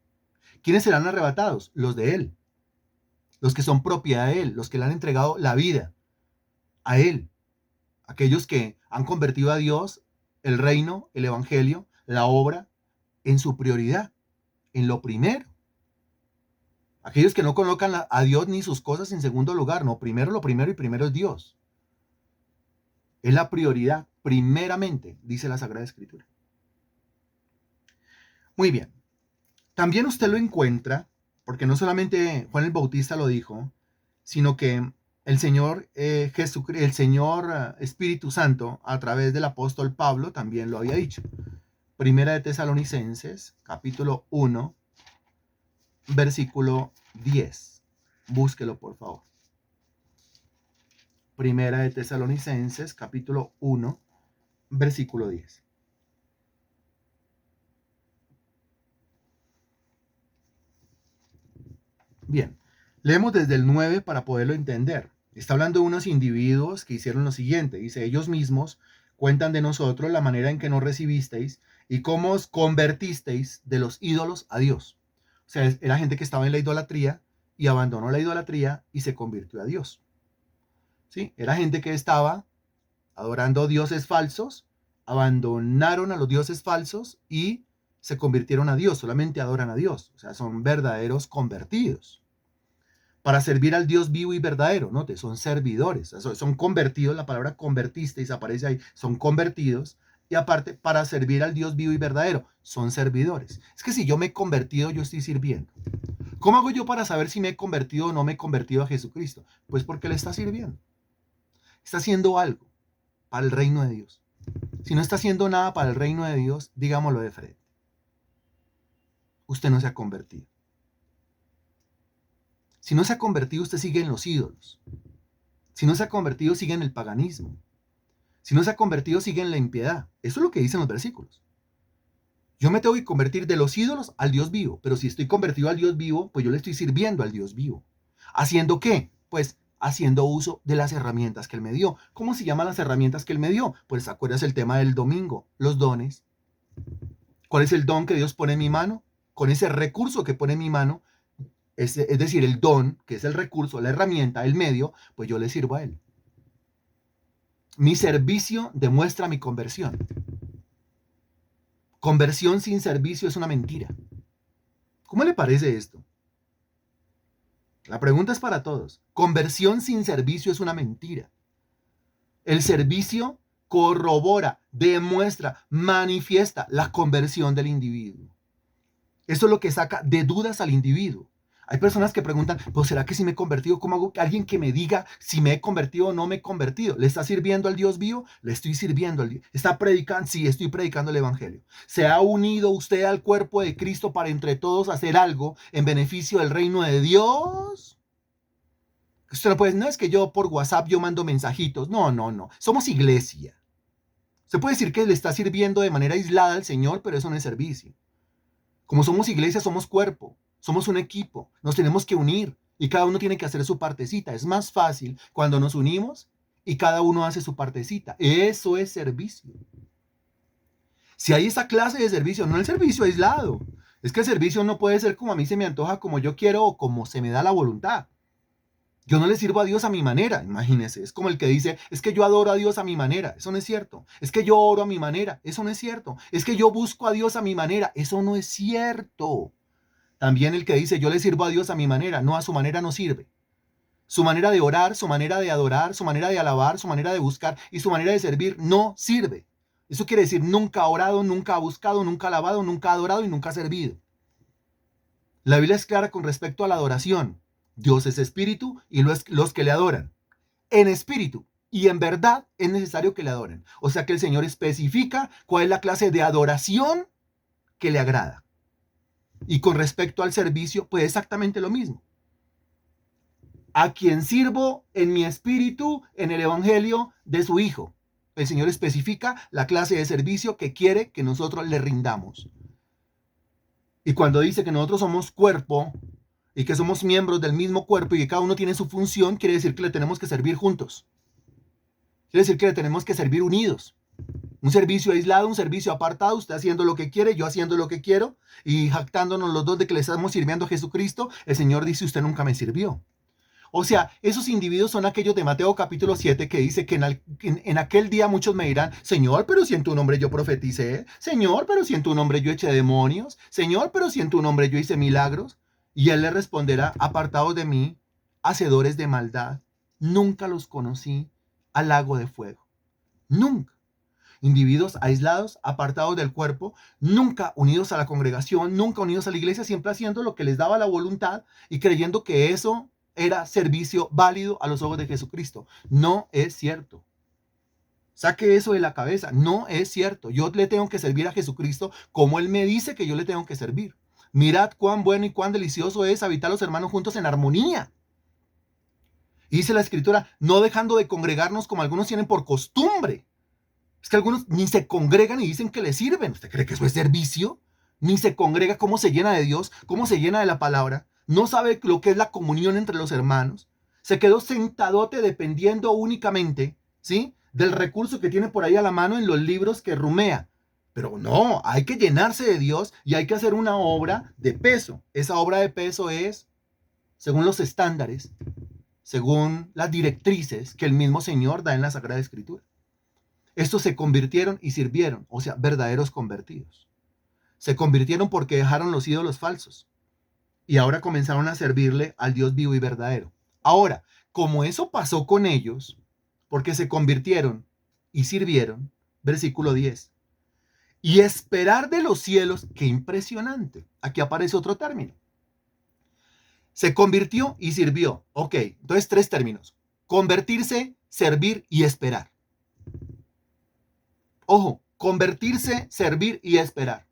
A: ¿Quiénes serán arrebatados? Los de Él. Los que son propiedad de Él. Los que le han entregado la vida a Él. Aquellos que han convertido a Dios, el reino, el evangelio, la obra, en su prioridad, en lo primero. Aquellos que no colocan a Dios ni sus cosas en segundo lugar, no, primero lo primero y primero es Dios. Es la prioridad, primeramente, dice la Sagrada Escritura. Muy bien. También usted lo encuentra, porque no solamente Juan el Bautista lo dijo, sino que el Señor Jesucristo, el Señor Espíritu Santo, a través del apóstol Pablo, también lo había dicho. Primera de Tesalonicenses, capítulo 1, versículo 10. Búsquelo, por favor. Primera de Tesalonicenses, capítulo 1, versículo 10. Bien, leemos desde el 9 para poderlo entender. Está hablando de unos individuos que hicieron lo siguiente. Dice, ellos mismos cuentan de nosotros la manera en que nos recibisteis y cómo os convertisteis de los ídolos a Dios. O sea, era gente que estaba en la idolatría y abandonó la idolatría y se convirtió a Dios. ¿Sí? Era gente que estaba adorando dioses falsos, abandonaron a los dioses falsos y se convirtieron a Dios, solamente adoran a Dios. O sea, son verdaderos convertidos para servir al Dios vivo y verdadero, ¿no? Son servidores, son convertidos, la palabra convertisteis aparece ahí, son convertidos, y aparte, para servir al Dios vivo y verdadero, son servidores. Es que si yo me he convertido, yo estoy sirviendo. ¿Cómo hago yo para saber si me he convertido o no me he convertido a Jesucristo? Pues porque le está sirviendo. Está haciendo algo para el reino de Dios. Si no está haciendo nada para el reino de Dios, digámoslo de frente. Usted no se ha convertido. Si no se ha convertido, usted sigue en los ídolos. Si no se ha convertido, sigue en el paganismo. Si no se ha convertido, sigue en la impiedad. Eso es lo que dicen los versículos. Yo me tengo que convertir de los ídolos al Dios vivo, pero si estoy convertido al Dios vivo, pues yo le estoy sirviendo al Dios vivo. ¿Haciendo qué? Pues haciendo uso de las herramientas que Él me dio. ¿Cómo se llaman las herramientas que Él me dio? Pues acuerdas el tema del domingo, los dones. ¿Cuál es el don que Dios pone en mi mano? Con ese recurso que pone en mi mano, es decir, el don, que es el recurso, la herramienta, el medio, pues yo le sirvo a Él. Mi servicio demuestra mi conversión. Conversión sin servicio es una mentira. ¿Cómo le parece esto? La pregunta es para todos. Conversión sin servicio es una mentira. El servicio corrobora, demuestra, manifiesta la conversión del individuo. Eso es lo que saca de dudas al individuo. Hay personas que preguntan, pues ¿será que si me he convertido? ¿Cómo hago que alguien que me diga si me he convertido o no me he convertido? ¿Le está sirviendo al Dios vivo? Le estoy sirviendo al Dios. ¿Está predicando? Sí, estoy predicando el Evangelio. ¿Se ha unido usted al cuerpo de Cristo para entre todos hacer algo en beneficio del reino de Dios? Usted no puede decir, no, es que yo por WhatsApp yo mando mensajitos. No, no, no. Somos iglesia. Se puede decir que le está sirviendo de manera aislada al Señor, pero eso no es servicio. Como somos iglesia, somos cuerpo, somos un equipo, nos tenemos que unir y cada uno tiene que hacer su partecita. Es más fácil cuando nos unimos y cada uno hace su partecita. Eso es servicio. Si hay esa clase de servicio, no el servicio aislado. Es que el servicio no puede ser como a mí se me antoja, como yo quiero o como se me da la voluntad. Yo no le sirvo a Dios a mi manera, imagínese. Es como el que dice, es que yo adoro a Dios a mi manera. Eso no es cierto. Es que yo oro a mi manera. Eso no es cierto. Es que yo busco a Dios a mi manera. Eso no es cierto. También el que dice, yo le sirvo a Dios a mi manera. No, a su manera no sirve. Su manera de orar, su manera de adorar, su manera de alabar, su manera de buscar y su manera de servir no sirve. Eso quiere decir, nunca ha orado, nunca ha buscado, nunca ha alabado, nunca ha adorado y nunca ha servido. La Biblia es clara con respecto a la adoración. Dios es espíritu y los que le adoran en espíritu y en verdad es necesario que le adoren. O sea que el Señor especifica cuál es la clase de adoración que le agrada. Y con respecto al servicio, pues exactamente lo mismo. A quien sirvo en mi espíritu, en el evangelio de su Hijo. El Señor especifica la clase de servicio que quiere que nosotros le rindamos. Y cuando dice que nosotros somos cuerpo y que somos miembros del mismo cuerpo y que cada uno tiene su función, quiere decir que le tenemos que servir juntos. Quiere decir que le tenemos que servir unidos. Un servicio aislado, un servicio apartado, usted haciendo lo que quiere, yo haciendo lo que quiero y jactándonos los dos de que le estamos sirviendo a Jesucristo, el Señor dice, usted nunca me sirvió. O sea, esos individuos son aquellos de Mateo capítulo 7 que dice que en aquel día muchos me dirán, Señor, pero si en tu nombre yo profeticé, Señor, pero si en tu nombre yo eché demonios, Señor, pero si en tu nombre yo hice milagros. Y él le responderá, apartados de mí, hacedores de maldad, nunca los conocí al lago de fuego. Nunca. Individuos aislados, apartados del cuerpo, nunca unidos a la congregación, nunca unidos a la iglesia, siempre haciendo lo que les daba la voluntad y creyendo que eso era servicio válido a los ojos de Jesucristo. No es cierto. Saque eso de la cabeza. No es cierto. Yo le tengo que servir a Jesucristo como Él me dice que yo le tengo que servir. Mirad cuán bueno y cuán delicioso es habitar los hermanos juntos en armonía. Y dice la Escritura, no dejando de congregarnos como algunos tienen por costumbre. Es que algunos ni se congregan y dicen que le sirven. ¿Usted cree que eso es servicio? Ni se congrega. ¿Cómo se llena de Dios? ¿Cómo se llena de la palabra? No sabe lo que es la comunión entre los hermanos. Se quedó sentadote dependiendo únicamente, ¿sí?, del recurso que tiene por ahí a la mano en los libros que rumea. Pero no, hay que llenarse de Dios y hay que hacer una obra de peso. Esa obra de peso es, según los estándares, según las directrices que el mismo Señor da en la Sagrada Escritura. Estos se convirtieron y sirvieron, o sea, verdaderos convertidos. Se convirtieron porque dejaron los ídolos falsos y ahora comenzaron a servirle al Dios vivo y verdadero. Ahora, como eso pasó con ellos, porque se convirtieron y sirvieron, versículo 10, y esperar de los cielos, qué impresionante. Aquí aparece otro término. Se convirtió y sirvió. Ok, entonces 3 términos. Convertirse, servir y esperar. Ojo, convertirse, servir y esperar.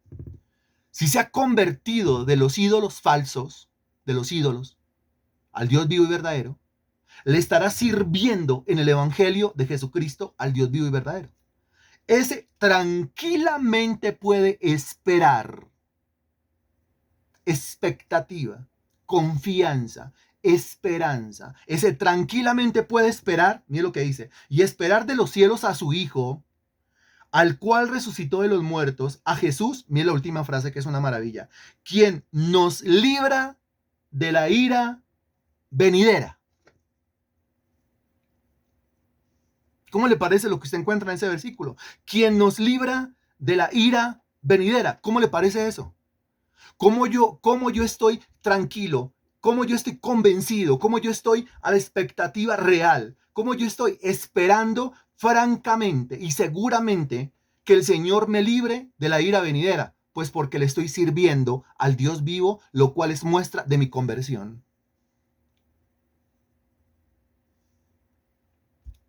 A: Si se ha convertido de los ídolos falsos, de los ídolos, al Dios vivo y verdadero, le estará sirviendo en el Evangelio de Jesucristo al Dios vivo y verdadero. Ese tranquilamente puede esperar. Expectativa, confianza, esperanza. Ese tranquilamente puede esperar, mire lo que dice, y esperar de los cielos a su Hijo, al cual resucitó de los muertos, a Jesús, mire la última frase que es una maravilla, quien nos libra de la ira venidera. ¿Cómo le parece lo que usted encuentra en ese versículo? Quien nos libra de la ira venidera. ¿Cómo le parece eso? ¿Cómo yo estoy tranquilo cómo yo estoy convencido, cómo yo estoy a la expectativa real, cómo yo estoy esperando francamente y seguramente que el Señor me libre de la ira venidera, pues porque le estoy sirviendo al Dios vivo, lo cual es muestra de mi conversión.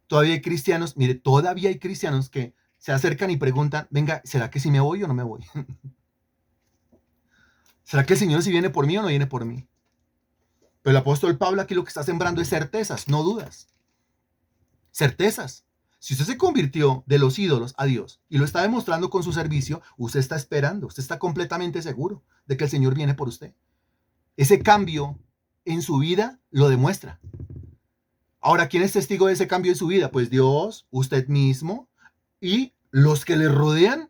A: Todavía hay cristianos, mire, todavía hay cristianos que se acercan y preguntan, venga, ¿será que si me voy o no me voy? ¿Será que el Señor si viene por mí o no viene por mí? Pero el apóstol Pablo aquí lo que está sembrando es certezas, no dudas. Certezas. Si usted se convirtió de los ídolos a Dios y lo está demostrando con su servicio, usted está esperando, usted está completamente seguro de que el Señor viene por usted. Ese cambio en su vida lo demuestra. Ahora, ¿quién es testigo de ese cambio en su vida? Pues Dios, usted mismo y los que le rodean,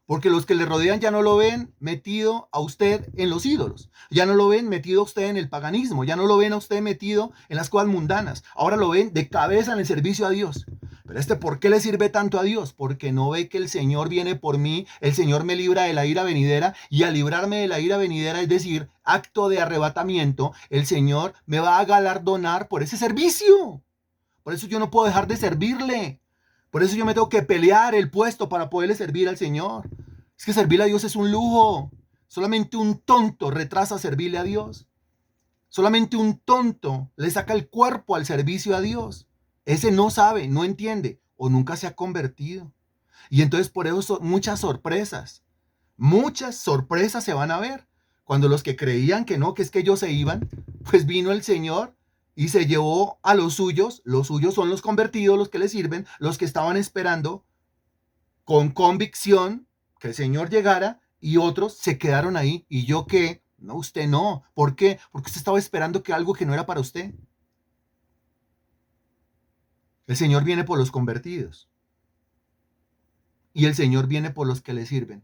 A: porque los que le rodean ya no lo ven metido a usted en los ídolos, ya no lo ven metido a usted en el paganismo, ya no lo ven a usted metido en las cosas mundanas, ahora lo ven de cabeza en el servicio a Dios. Pero ¿por qué le sirve tanto a Dios? Porque no ve que el Señor viene por mí, el Señor me libra de la ira venidera y al librarme de la ira venidera, es decir, acto de arrebatamiento, el Señor me va a galardonar por ese servicio. Por eso yo no puedo dejar de servirle. Por eso yo me tengo que pelear el puesto para poderle servir al Señor. Es que servirle a Dios es un lujo. Solamente un tonto retrasa servirle a Dios. Solamente un tonto le saca el cuerpo al servicio a Dios. Ese no sabe, no entiende o nunca se ha convertido. Y entonces por eso son muchas sorpresas se van a ver. Cuando los que creían que no, que es que ellos se iban, pues vino el Señor y se llevó a los suyos son los convertidos, los que le sirven, los que estaban esperando con convicción que el Señor llegara y otros se quedaron ahí. ¿Y yo qué? No, usted no. ¿Por qué? Porque usted estaba esperando que algo que no era para usted. El Señor viene por los convertidos y el Señor viene por los que le sirven.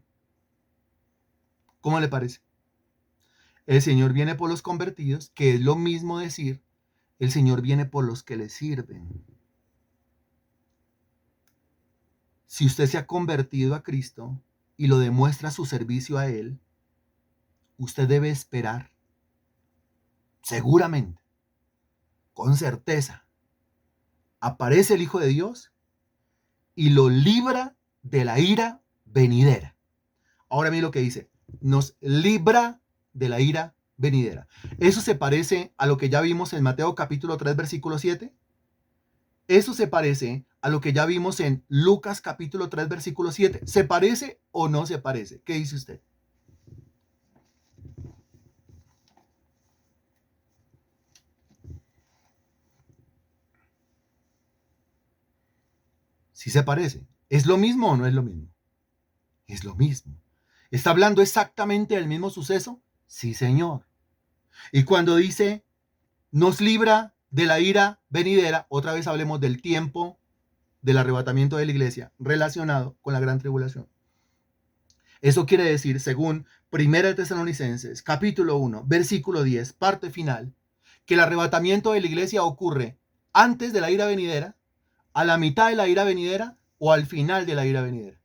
A: ¿Cómo le parece? El Señor viene por los convertidos, que es lo mismo decir, el Señor viene por los que le sirven. Si usted se ha convertido a Cristo y lo demuestra su servicio a Él, usted debe esperar, seguramente, con certeza, aparece el Hijo de Dios y lo libra de la ira venidera. Ahora mire lo que dice, nos libra de la ira venidera. Eso se parece a lo que ya vimos en Mateo capítulo 3, versículo 7. Eso se parece a lo que ya vimos en Lucas capítulo 3, versículo 7. ¿Se parece o no se parece? ¿Qué dice usted? Sí se parece. ¿Es lo mismo o no es lo mismo? Es lo mismo. ¿Está hablando exactamente del mismo suceso? Sí, señor. Y cuando dice, nos libra de la ira venidera, otra vez hablemos del tiempo del arrebatamiento de la iglesia relacionado con la gran tribulación. Eso quiere decir, según 1 Tesalonicenses, capítulo 1, versículo 10, parte final, que el arrebatamiento de la iglesia ocurre antes de la ira venidera, a la mitad de la ira venidera o al final de la ira venidera.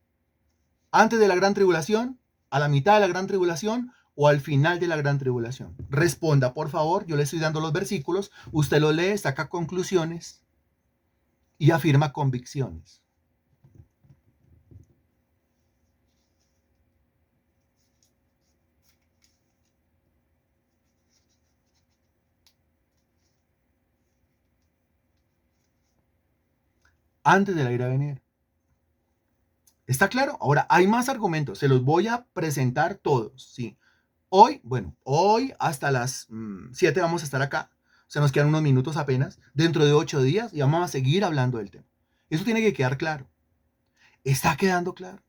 A: Antes de la gran tribulación, a la mitad de la gran tribulación o al final de la gran tribulación. Responda, por favor, yo le estoy dando los versículos, usted lo lee, saca conclusiones y afirma convicciones. Antes de la ira venidera. ¿Está claro? Ahora, hay más argumentos, se los voy a presentar todos, ¿sí? Hoy hasta las 7 vamos a estar acá, se nos quedan unos minutos apenas, dentro de 8 días y vamos a seguir hablando del tema. Eso tiene que quedar claro. ¿Está quedando claro?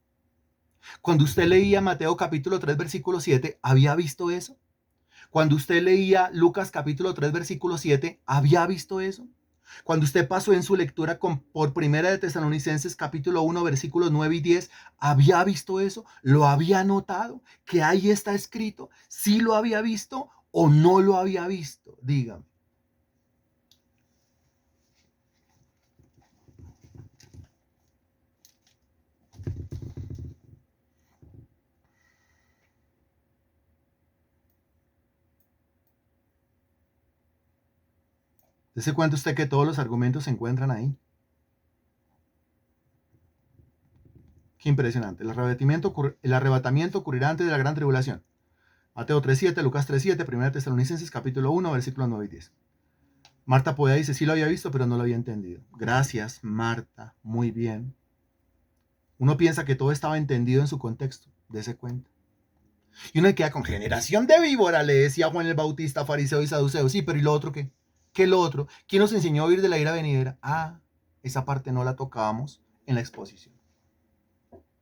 A: Cuando usted leía Mateo capítulo 3 versículo 7, ¿había visto eso? Cuando usted leía Lucas capítulo 3 versículo 7, ¿había visto eso? Cuando usted pasó en su lectura por primera de Tesalonicenses capítulo 1 versículos 9 y 10, ¿había visto eso? ¿Lo había notado? ¿Que ahí está escrito? ¿Sí lo había visto o no lo había visto? Dígame. ¿Se cuenta usted que todos los argumentos se encuentran ahí? Qué impresionante. El arrebatamiento ocurrirá antes de la gran tribulación. Mateo 3:7, Lucas 3:7, 1 Tesalonicenses capítulo 1, versículos 9 y 10. Marta Podea dice, sí lo había visto, pero no lo había entendido. Gracias, Marta. Muy bien. Uno piensa que todo estaba entendido en su contexto. Dese cuenta. Y uno queda con generación de víbora, le decía Juan el Bautista, fariseo y saduceo. Sí, pero ¿y lo otro qué? ¿Qué lo otro? ¿Quién nos enseñó a oír de la ira venidera? Ah, esa parte no la tocábamos en la exposición.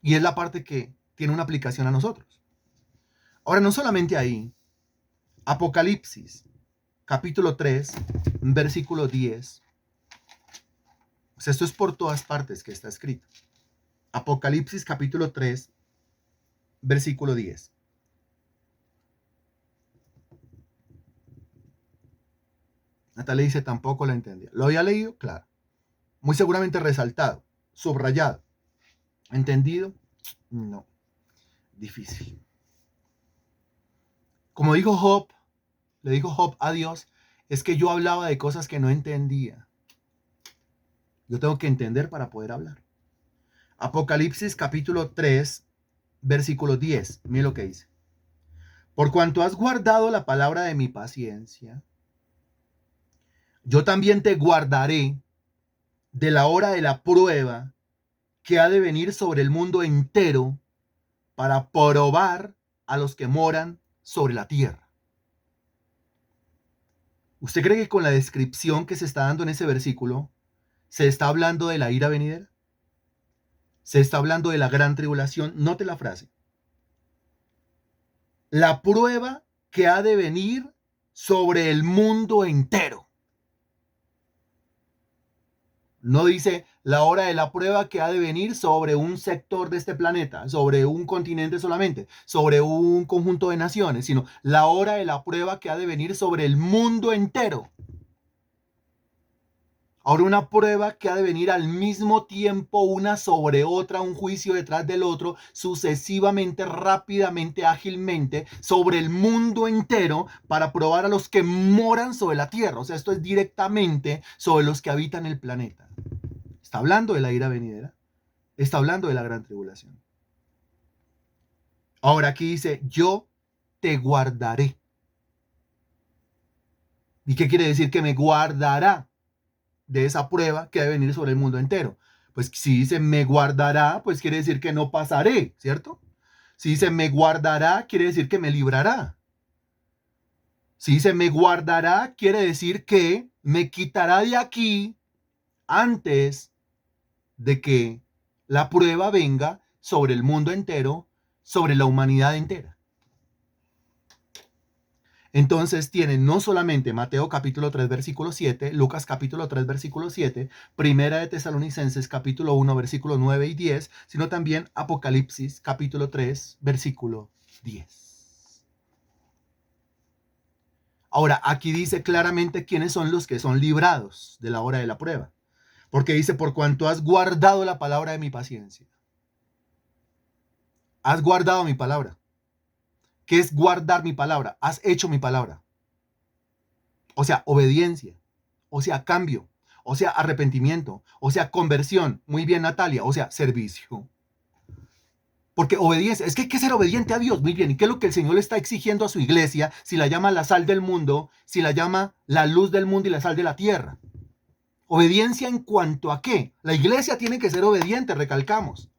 A: Y es la parte que tiene una aplicación a nosotros. Ahora, no solamente ahí. Apocalipsis, capítulo 3, versículo 10. O sea, esto es por todas partes que está escrito. Apocalipsis, capítulo 3, versículo 10. Natalia dice, tampoco lo entendía. ¿Lo había leído? Claro. Muy seguramente resaltado, subrayado. ¿Entendido? No. Difícil. Como dijo Job, le dijo Job a Dios, es que yo hablaba de cosas que no entendía. Yo tengo que entender para poder hablar. Apocalipsis capítulo 3, versículo 10. Mira lo que dice. Por cuanto has guardado la palabra de mi paciencia, yo también te guardaré de la hora de la prueba que ha de venir sobre el mundo entero para probar a los que moran sobre la tierra. ¿Usted cree que con la descripción que se está dando en ese versículo se está hablando de la ira venidera? Se está hablando de la gran tribulación. Note la frase. La prueba que ha de venir sobre el mundo entero. No dice la hora de la prueba que ha de venir sobre un sector de este planeta, sobre un continente solamente, sobre un conjunto de naciones, sino la hora de la prueba que ha de venir sobre el mundo entero. Ahora una prueba que ha de venir al mismo tiempo una sobre otra, un juicio detrás del otro, sucesivamente, rápidamente, ágilmente, sobre el mundo entero para probar a los que moran sobre la tierra. O sea, esto es directamente sobre los que habitan el planeta. Está hablando de la ira venidera. Está hablando de la gran tribulación. Ahora aquí dice, yo te guardaré. ¿Y qué quiere decir? Que me guardará de esa prueba que debe venir sobre el mundo entero. Pues si dice me guardará, pues quiere decir que no pasaré, ¿cierto? Si dice me guardará, quiere decir que me librará. Si dice me guardará, quiere decir que me quitará de aquí antes de que la prueba venga sobre el mundo entero, sobre la humanidad entera. Entonces tienen no solamente Mateo capítulo 3 versículo 7, Lucas capítulo 3 versículo 7, Primera de Tesalonicenses capítulo 1 versículo 9 y 10, sino también Apocalipsis capítulo 3 versículo 10. Ahora, aquí dice claramente quiénes son los que son librados de la hora de la prueba. Porque dice, por cuanto has guardado la palabra de mi paciencia. Has guardado mi palabra. ¿Qué es guardar mi palabra? Has hecho mi palabra. O sea, obediencia. O sea, cambio. O sea, arrepentimiento. O sea, conversión. Muy bien, Natalia. O sea, servicio. Porque obediencia, es que hay que ser obediente a Dios. Muy bien. ¿Y qué es lo que el Señor le está exigiendo a su iglesia? Si la llama la sal del mundo, si la llama la luz del mundo y la sal de la tierra. Obediencia en cuanto a qué. La iglesia tiene que ser obediente, recalcamos.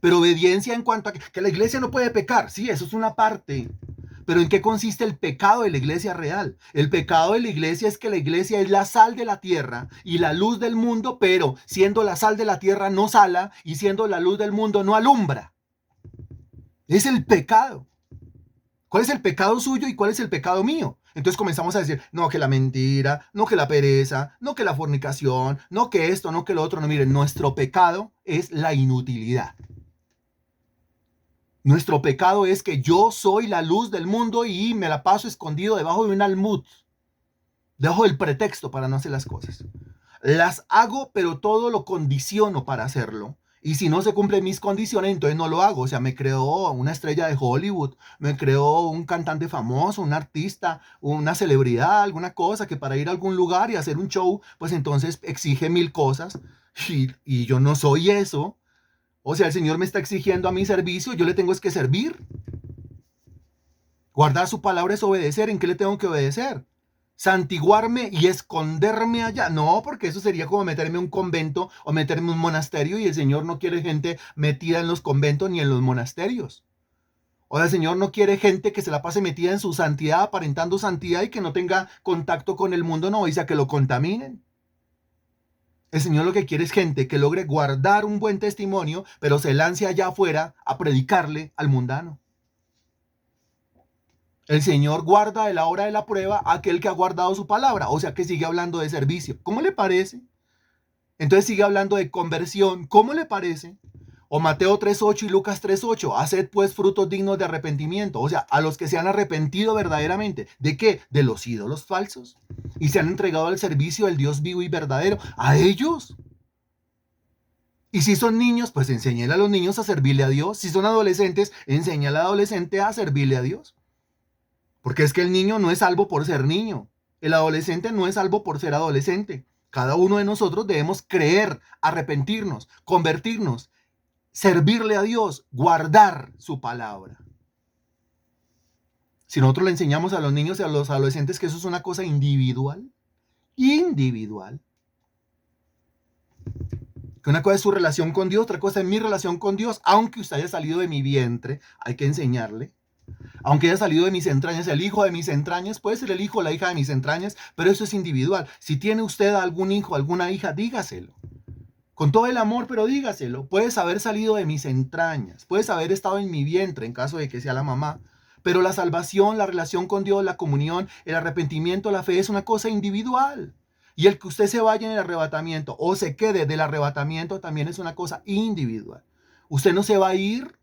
A: Pero obediencia en cuanto a que la iglesia no puede pecar. Sí, eso es una parte. Pero ¿en qué consiste el pecado de la iglesia real? El pecado de la iglesia es que la iglesia es la sal de la tierra y la luz del mundo, pero siendo la sal de la tierra no sala y siendo la luz del mundo no alumbra. Es el pecado. ¿Cuál es el pecado suyo y cuál es el pecado mío? Entonces comenzamos a decir, no, que la mentira, no, que la pereza, no, que la fornicación, no, que esto, no, que lo otro. No, miren, nuestro pecado es la inutilidad. Nuestro pecado es que yo soy la luz del mundo y me la paso escondido debajo de un almud, debajo del pretexto para no hacer las cosas. Las hago, pero todo lo condiciono para hacerlo. Y si no se cumplen mis condiciones, entonces no lo hago. O sea, me creo una estrella de Hollywood, me creo un cantante famoso, un artista, una celebridad, alguna cosa que para ir a algún lugar y hacer un show, pues entonces exige mil cosas. Y yo no soy eso. O sea, el Señor me está exigiendo a mi servicio, yo le tengo es que servir. Guardar su palabra es obedecer. ¿En qué le tengo que obedecer? Santiguarme y esconderme allá. No, porque eso sería como meterme en un convento o meterme en un monasterio y el Señor no quiere gente metida en los conventos ni en los monasterios. O el Señor no quiere gente que se la pase metida en su santidad, aparentando santidad y que no tenga contacto con el mundo, no, dice a que lo contaminen. El Señor lo que quiere es gente que logre guardar un buen testimonio, pero se lance allá afuera a predicarle al mundano. El Señor guarda de la hora de la prueba a aquel que ha guardado su palabra, o sea que sigue hablando de servicio. ¿Cómo le parece? Entonces sigue hablando de conversión. ¿Cómo le parece? O Mateo 3.8 y Lucas 3.8. Haced pues frutos dignos de arrepentimiento. O sea, a los que se han arrepentido verdaderamente. ¿De qué? De los ídolos falsos. Y se han entregado al servicio del Dios vivo y verdadero. A ellos. Y si son niños, pues enséñale a los niños a servirle a Dios. Si son adolescentes, enséñale al adolescente a servirle a Dios. Porque es que el niño no es salvo por ser niño. El adolescente no es salvo por ser adolescente. Cada uno de nosotros debemos creer, arrepentirnos, convertirnos, servirle a Dios, guardar su palabra. Si nosotros le enseñamos a los niños y a los adolescentes que eso es una cosa individual, que una cosa es su relación con Dios, otra cosa es mi relación con Dios, aunque usted haya salido de mi vientre, hay que enseñarle. Aunque haya salido de mis entrañas, el hijo de mis entrañas, puede ser el hijo o la hija de mis entrañas, pero eso es individual. Si tiene usted algún hijo, alguna hija, dígaselo. Con todo el amor, pero dígaselo. Puedes haber salido de mis entrañas, puedes haber estado en mi vientre en caso de que sea la mamá, pero la salvación, la relación con Dios, la comunión, el arrepentimiento, la fe es una cosa individual. Y el que usted se vaya en el arrebatamiento o se quede del arrebatamiento también es una cosa individual. Usted no se va a ir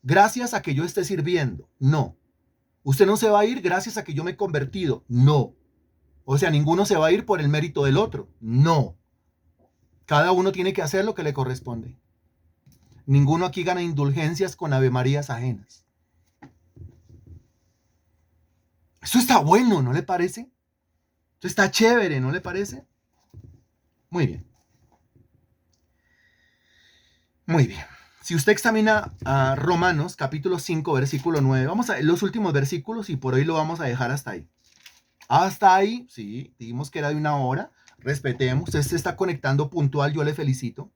A: gracias a que yo esté sirviendo, no. Usted no se va a ir gracias a que yo me he convertido, no. O sea, ninguno se va a ir por el mérito del otro, no. Cada uno tiene que hacer lo que le corresponde. Ninguno aquí gana indulgencias con avemarías ajenas. Eso está bueno, ¿no le parece? Eso está chévere, ¿no le parece? Muy bien. Muy bien. Si usted examina a Romanos capítulo 5, versículo 9, vamos a ver los últimos versículos y por hoy lo vamos a dejar hasta ahí. Hasta ahí, sí, dijimos que era de una hora, respetemos, usted se está conectando puntual, yo le felicito.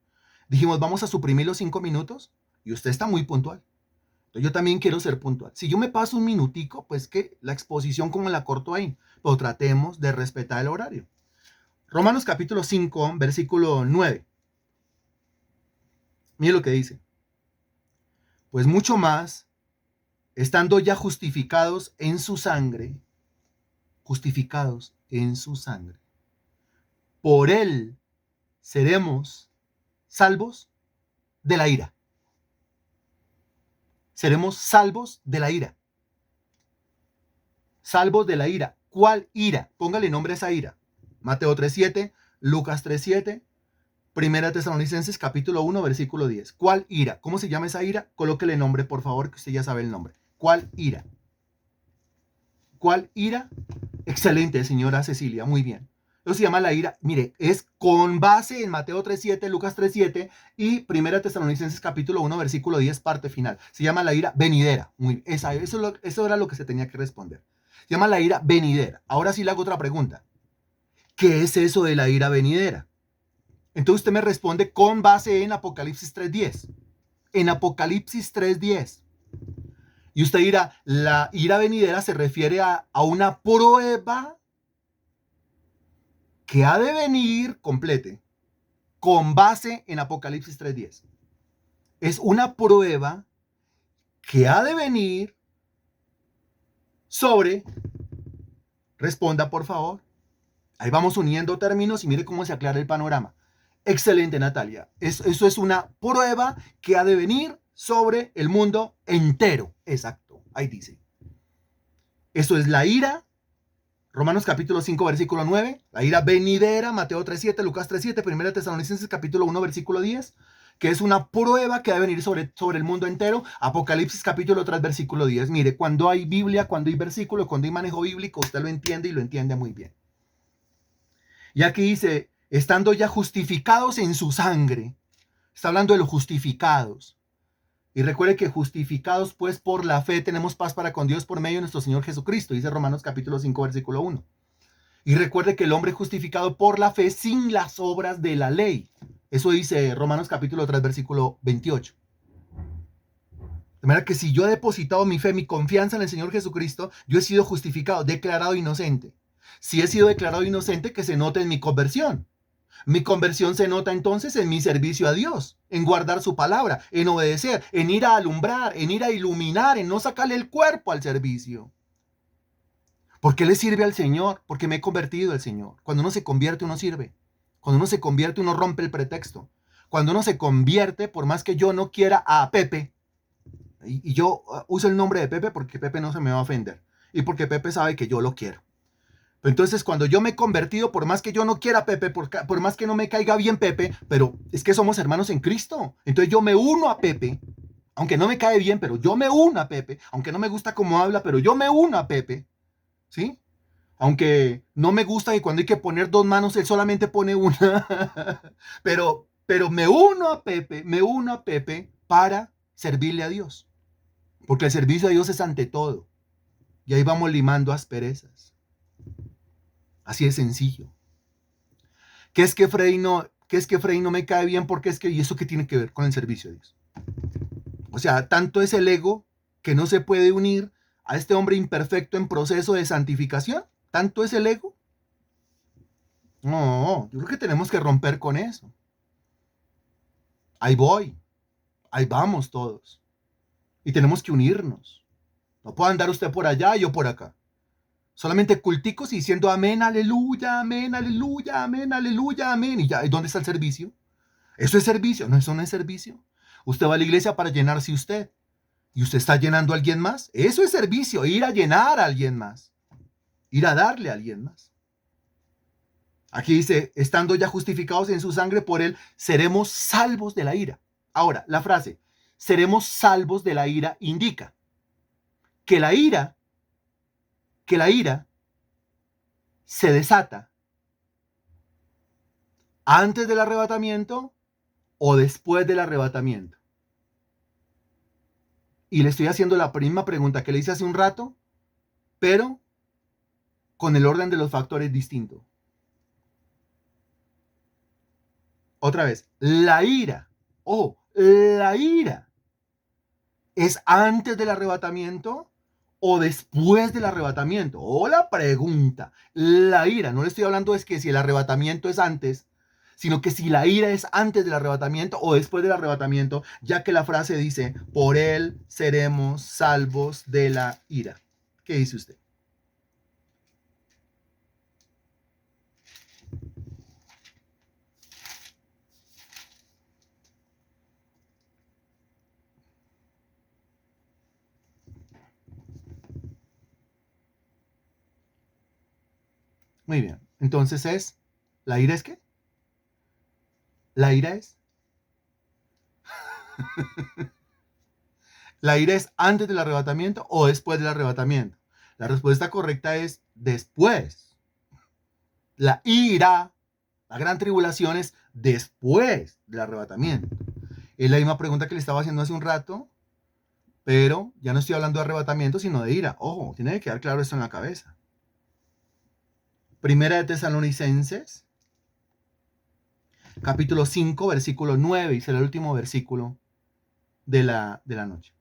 A: Dijimos, vamos a suprimir los 5 minutos y usted está muy puntual. Entonces yo también quiero ser puntual. Si yo me paso un minutico, pues que la exposición como la corto ahí, pero tratemos de respetar el horario. Romanos capítulo 5, versículo 9. Mire lo que dice. Pues mucho más, estando ya justificados en su sangre, por él seremos salvos de la ira. Seremos salvos de la ira. Salvos de la ira. ¿Cuál ira? Póngale nombre a esa ira. Mateo 3.7, Lucas 3.7, Primera Tesalonicenses capítulo 1, versículo 10. ¿Cuál ira? ¿Cómo se llama esa ira? Colóquele nombre, por favor, que usted ya sabe el nombre. ¿Cuál ira? ¿Cuál ira? Excelente, señora Cecilia, muy bien. Eso se llama la ira, mire, es con base en Mateo 3.7, Lucas 3.7 y Primera Tesalonicenses capítulo 1, versículo 10, parte final. Se llama la ira venidera. Eso era lo que se tenía que responder. Se llama la ira venidera. Ahora sí le hago otra pregunta. ¿Qué es eso de la ira venidera? Entonces usted me responde con base en Apocalipsis 3.10. En Apocalipsis 3.10. Y usted dirá, la ira venidera se refiere a una prueba que ha de venir, complete, con base en Apocalipsis 3.10. Es una prueba que ha de venir sobre, responda por favor. Ahí vamos uniendo términos y mire cómo se aclara el panorama. Excelente, Natalia. Eso es una prueba que ha de venir sobre el mundo entero. Exacto, ahí dice. Eso es la ira. Romanos capítulo 5, versículo 9. La ira venidera, Mateo 3.7, Lucas 3.7, Primera Tesalonicenses capítulo 1, versículo 10. que es una prueba que debe venir sobre el mundo entero. Apocalipsis capítulo 3, versículo 10. Mire, cuando hay Biblia, cuando hay versículo, cuando hay manejo bíblico, usted lo entiende y lo entiende muy bien. Y aquí dice, estando ya justificados en su sangre. Está hablando de los justificados. Y recuerde que justificados pues por la fe tenemos paz para con Dios por medio de nuestro Señor Jesucristo. Dice Romanos capítulo 5, versículo 1. Y recuerde que el hombre es justificado por la fe sin las obras de la ley. Eso dice Romanos capítulo 3, versículo 28. De manera que si yo he depositado mi fe, mi confianza en el Señor Jesucristo, yo he sido justificado, declarado inocente. Si he sido declarado inocente, que se note en mi conversión. Mi conversión se nota entonces en mi servicio a Dios, en guardar su palabra, en obedecer, en ir a alumbrar, en ir a iluminar, en no sacarle el cuerpo al servicio. ¿Por qué le sirve al Señor? Porque me he convertido al Señor. Cuando uno se convierte, uno sirve. Cuando uno se convierte, uno rompe el pretexto. Cuando uno se convierte, por más que yo no quiera a Pepe, y yo uso el nombre de Pepe porque Pepe no se me va a ofender, y porque Pepe sabe que yo lo quiero. Entonces, cuando yo me he convertido, por más que yo no quiera a Pepe, por más que no me caiga bien Pepe, pero es que somos hermanos en Cristo. Entonces yo me uno a Pepe, aunque no me cae bien, pero yo me uno a Pepe, aunque no me gusta cómo habla, pero yo me uno a Pepe. ¿Sí? Aunque no me gusta que cuando hay que poner dos manos, él solamente pone una. pero me uno a Pepe para servirle a Dios. Porque el servicio a Dios es ante todo. Y ahí vamos limando asperezas. Así de sencillo. ¿Qué es que Freddy no me cae bien? Porque es que, ¿y eso qué tiene que ver con el servicio a Dios? O sea, tanto es el ego que no se puede unir a este hombre imperfecto en proceso de santificación. ¿Tanto es el ego? No, yo creo que tenemos que romper con eso. Ahí voy, ahí vamos todos. Y tenemos que unirnos. No puede andar usted por allá y yo por acá. Solamente culticos y diciendo amén, aleluya, amén, aleluya, amén, aleluya, amén. Y ya, ¿y dónde está el servicio? ¿Eso es servicio? No, eso no es servicio. Usted va a la iglesia para llenarse usted. ¿Y usted está llenando a alguien más? Eso es servicio, ir a llenar a alguien más. Ir a darle a alguien más. Aquí dice, estando ya justificados en su sangre, por él seremos salvos de la ira. Ahora, la frase, seremos salvos de la ira, indica que la ira se desata antes del arrebatamiento o después del arrebatamiento. Y le estoy haciendo la misma pregunta que le hice hace un rato, pero con el orden de los factores distinto. Otra vez, la ira es antes del arrebatamiento o después del arrebatamiento. O la pregunta, la ira, no le estoy hablando es que si el arrebatamiento es antes, sino que si la ira es antes del arrebatamiento o después del arrebatamiento, ya que la frase dice, por él seremos salvos de la ira. ¿Qué dice usted? Muy bien. Entonces ¿la ira es qué? ¿La ira es? ¿La ira es antes del arrebatamiento o después del arrebatamiento? La respuesta correcta es después. La ira, la gran tribulación es después del arrebatamiento. Es la misma pregunta que le estaba haciendo hace un rato, pero ya no estoy hablando de arrebatamiento, sino de ira. Ojo, tiene que quedar claro esto en la cabeza. Primera de Tesalonicenses, capítulo 5, versículo 9, y será el último versículo de la noche.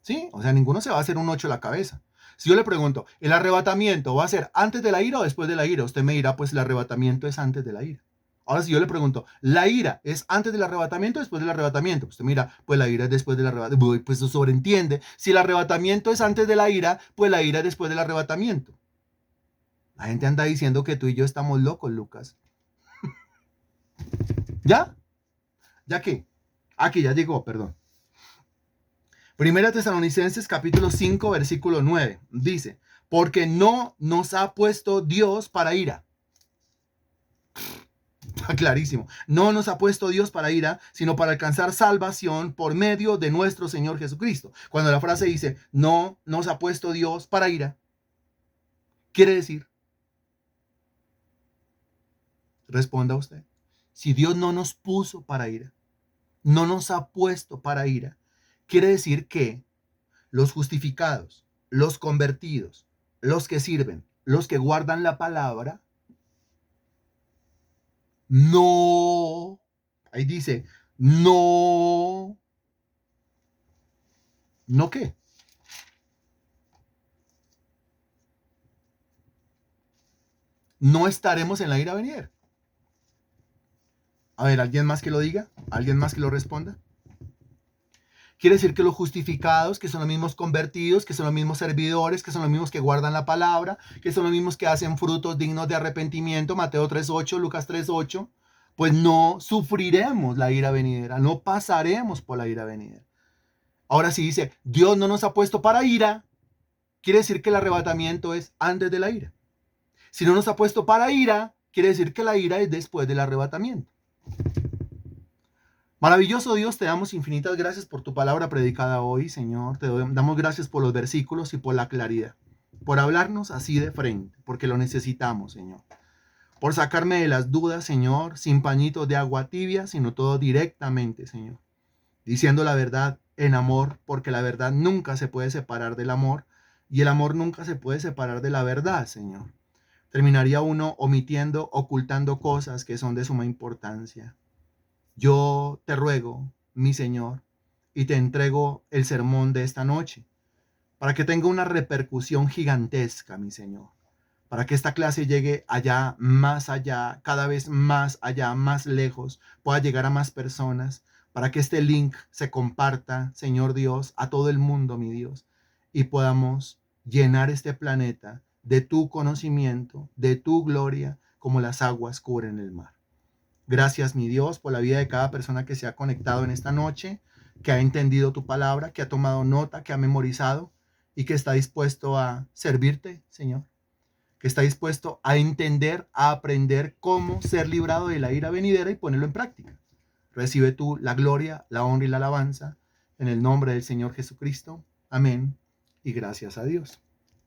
A: ¿Sí? O sea, ninguno se va a hacer un 8 en la cabeza. Si yo le pregunto, ¿el arrebatamiento va a ser antes de la ira o después de la ira? Usted me dirá, pues el arrebatamiento es antes de la ira. Ahora, si yo le pregunto, ¿la ira es antes del arrebatamiento o después del arrebatamiento? Usted mira, pues la ira es después del arrebatamiento. Pues eso sobreentiende. Si el arrebatamiento es antes de la ira, pues la ira es después del arrebatamiento. La gente anda diciendo que tú y yo estamos locos, Lucas. ¿Ya? ¿Ya qué? Aquí ya llegó, perdón. Primera Tesalonicenses capítulo 5 versículo 9 dice, porque no nos ha puesto Dios para ira. Está clarísimo. No nos ha puesto Dios para ira, sino para alcanzar salvación por medio de nuestro Señor Jesucristo. Cuando la frase dice, no nos ha puesto Dios para ira, quiere decir, responda usted, si Dios no nos puso para ira, no nos ha puesto para ira, quiere decir que los justificados, los convertidos, los que sirven, los que guardan la palabra, no, ahí dice, no, ¿no qué? No estaremos en la ira venidera. A ver, ¿alguien más que lo diga? ¿Alguien más que lo responda? Quiere decir que los justificados, que son los mismos convertidos, que son los mismos servidores, que son los mismos que guardan la palabra, que son los mismos que hacen frutos dignos de arrepentimiento, Mateo 3.8, Lucas 3.8, pues no sufriremos la ira venidera, no pasaremos por la ira venidera. Ahora sí dice, Dios no nos ha puesto para ira, quiere decir que el arrebatamiento es antes de la ira. Si no nos ha puesto para ira, quiere decir que la ira es después del arrebatamiento. Maravilloso Dios, te damos infinitas gracias por tu palabra predicada hoy, Señor. Te damos gracias por los versículos y por la claridad, por hablarnos así de frente, porque lo necesitamos, Señor. Por sacarme de las dudas, Señor, sin pañitos de agua tibia, sino todo directamente, Señor. Diciendo la verdad en amor, porque la verdad nunca se puede separar del amor y el amor nunca se puede separar de la verdad, Señor. Terminaría uno omitiendo, ocultando cosas que son de suma importancia. Yo te ruego, mi Señor, y te entrego el sermón de esta noche, para que tenga una repercusión gigantesca, mi Señor, para que esta clase llegue allá, cada vez más allá, más lejos, pueda llegar a más personas, para que este link se comparta, Señor Dios, a todo el mundo, mi Dios, y podamos llenar este planeta de tu conocimiento, de tu gloria, como las aguas cubren el mar. Gracias, mi Dios, por la vida de cada persona que se ha conectado en esta noche, que ha entendido tu palabra, que ha tomado nota, que ha memorizado y que está dispuesto a servirte, Señor. Que está dispuesto a entender, a aprender cómo ser librado de la ira venidera y ponerlo en práctica. Recibe tú la gloria, la honra y la alabanza en el nombre del Señor Jesucristo. Amén. Y gracias a Dios.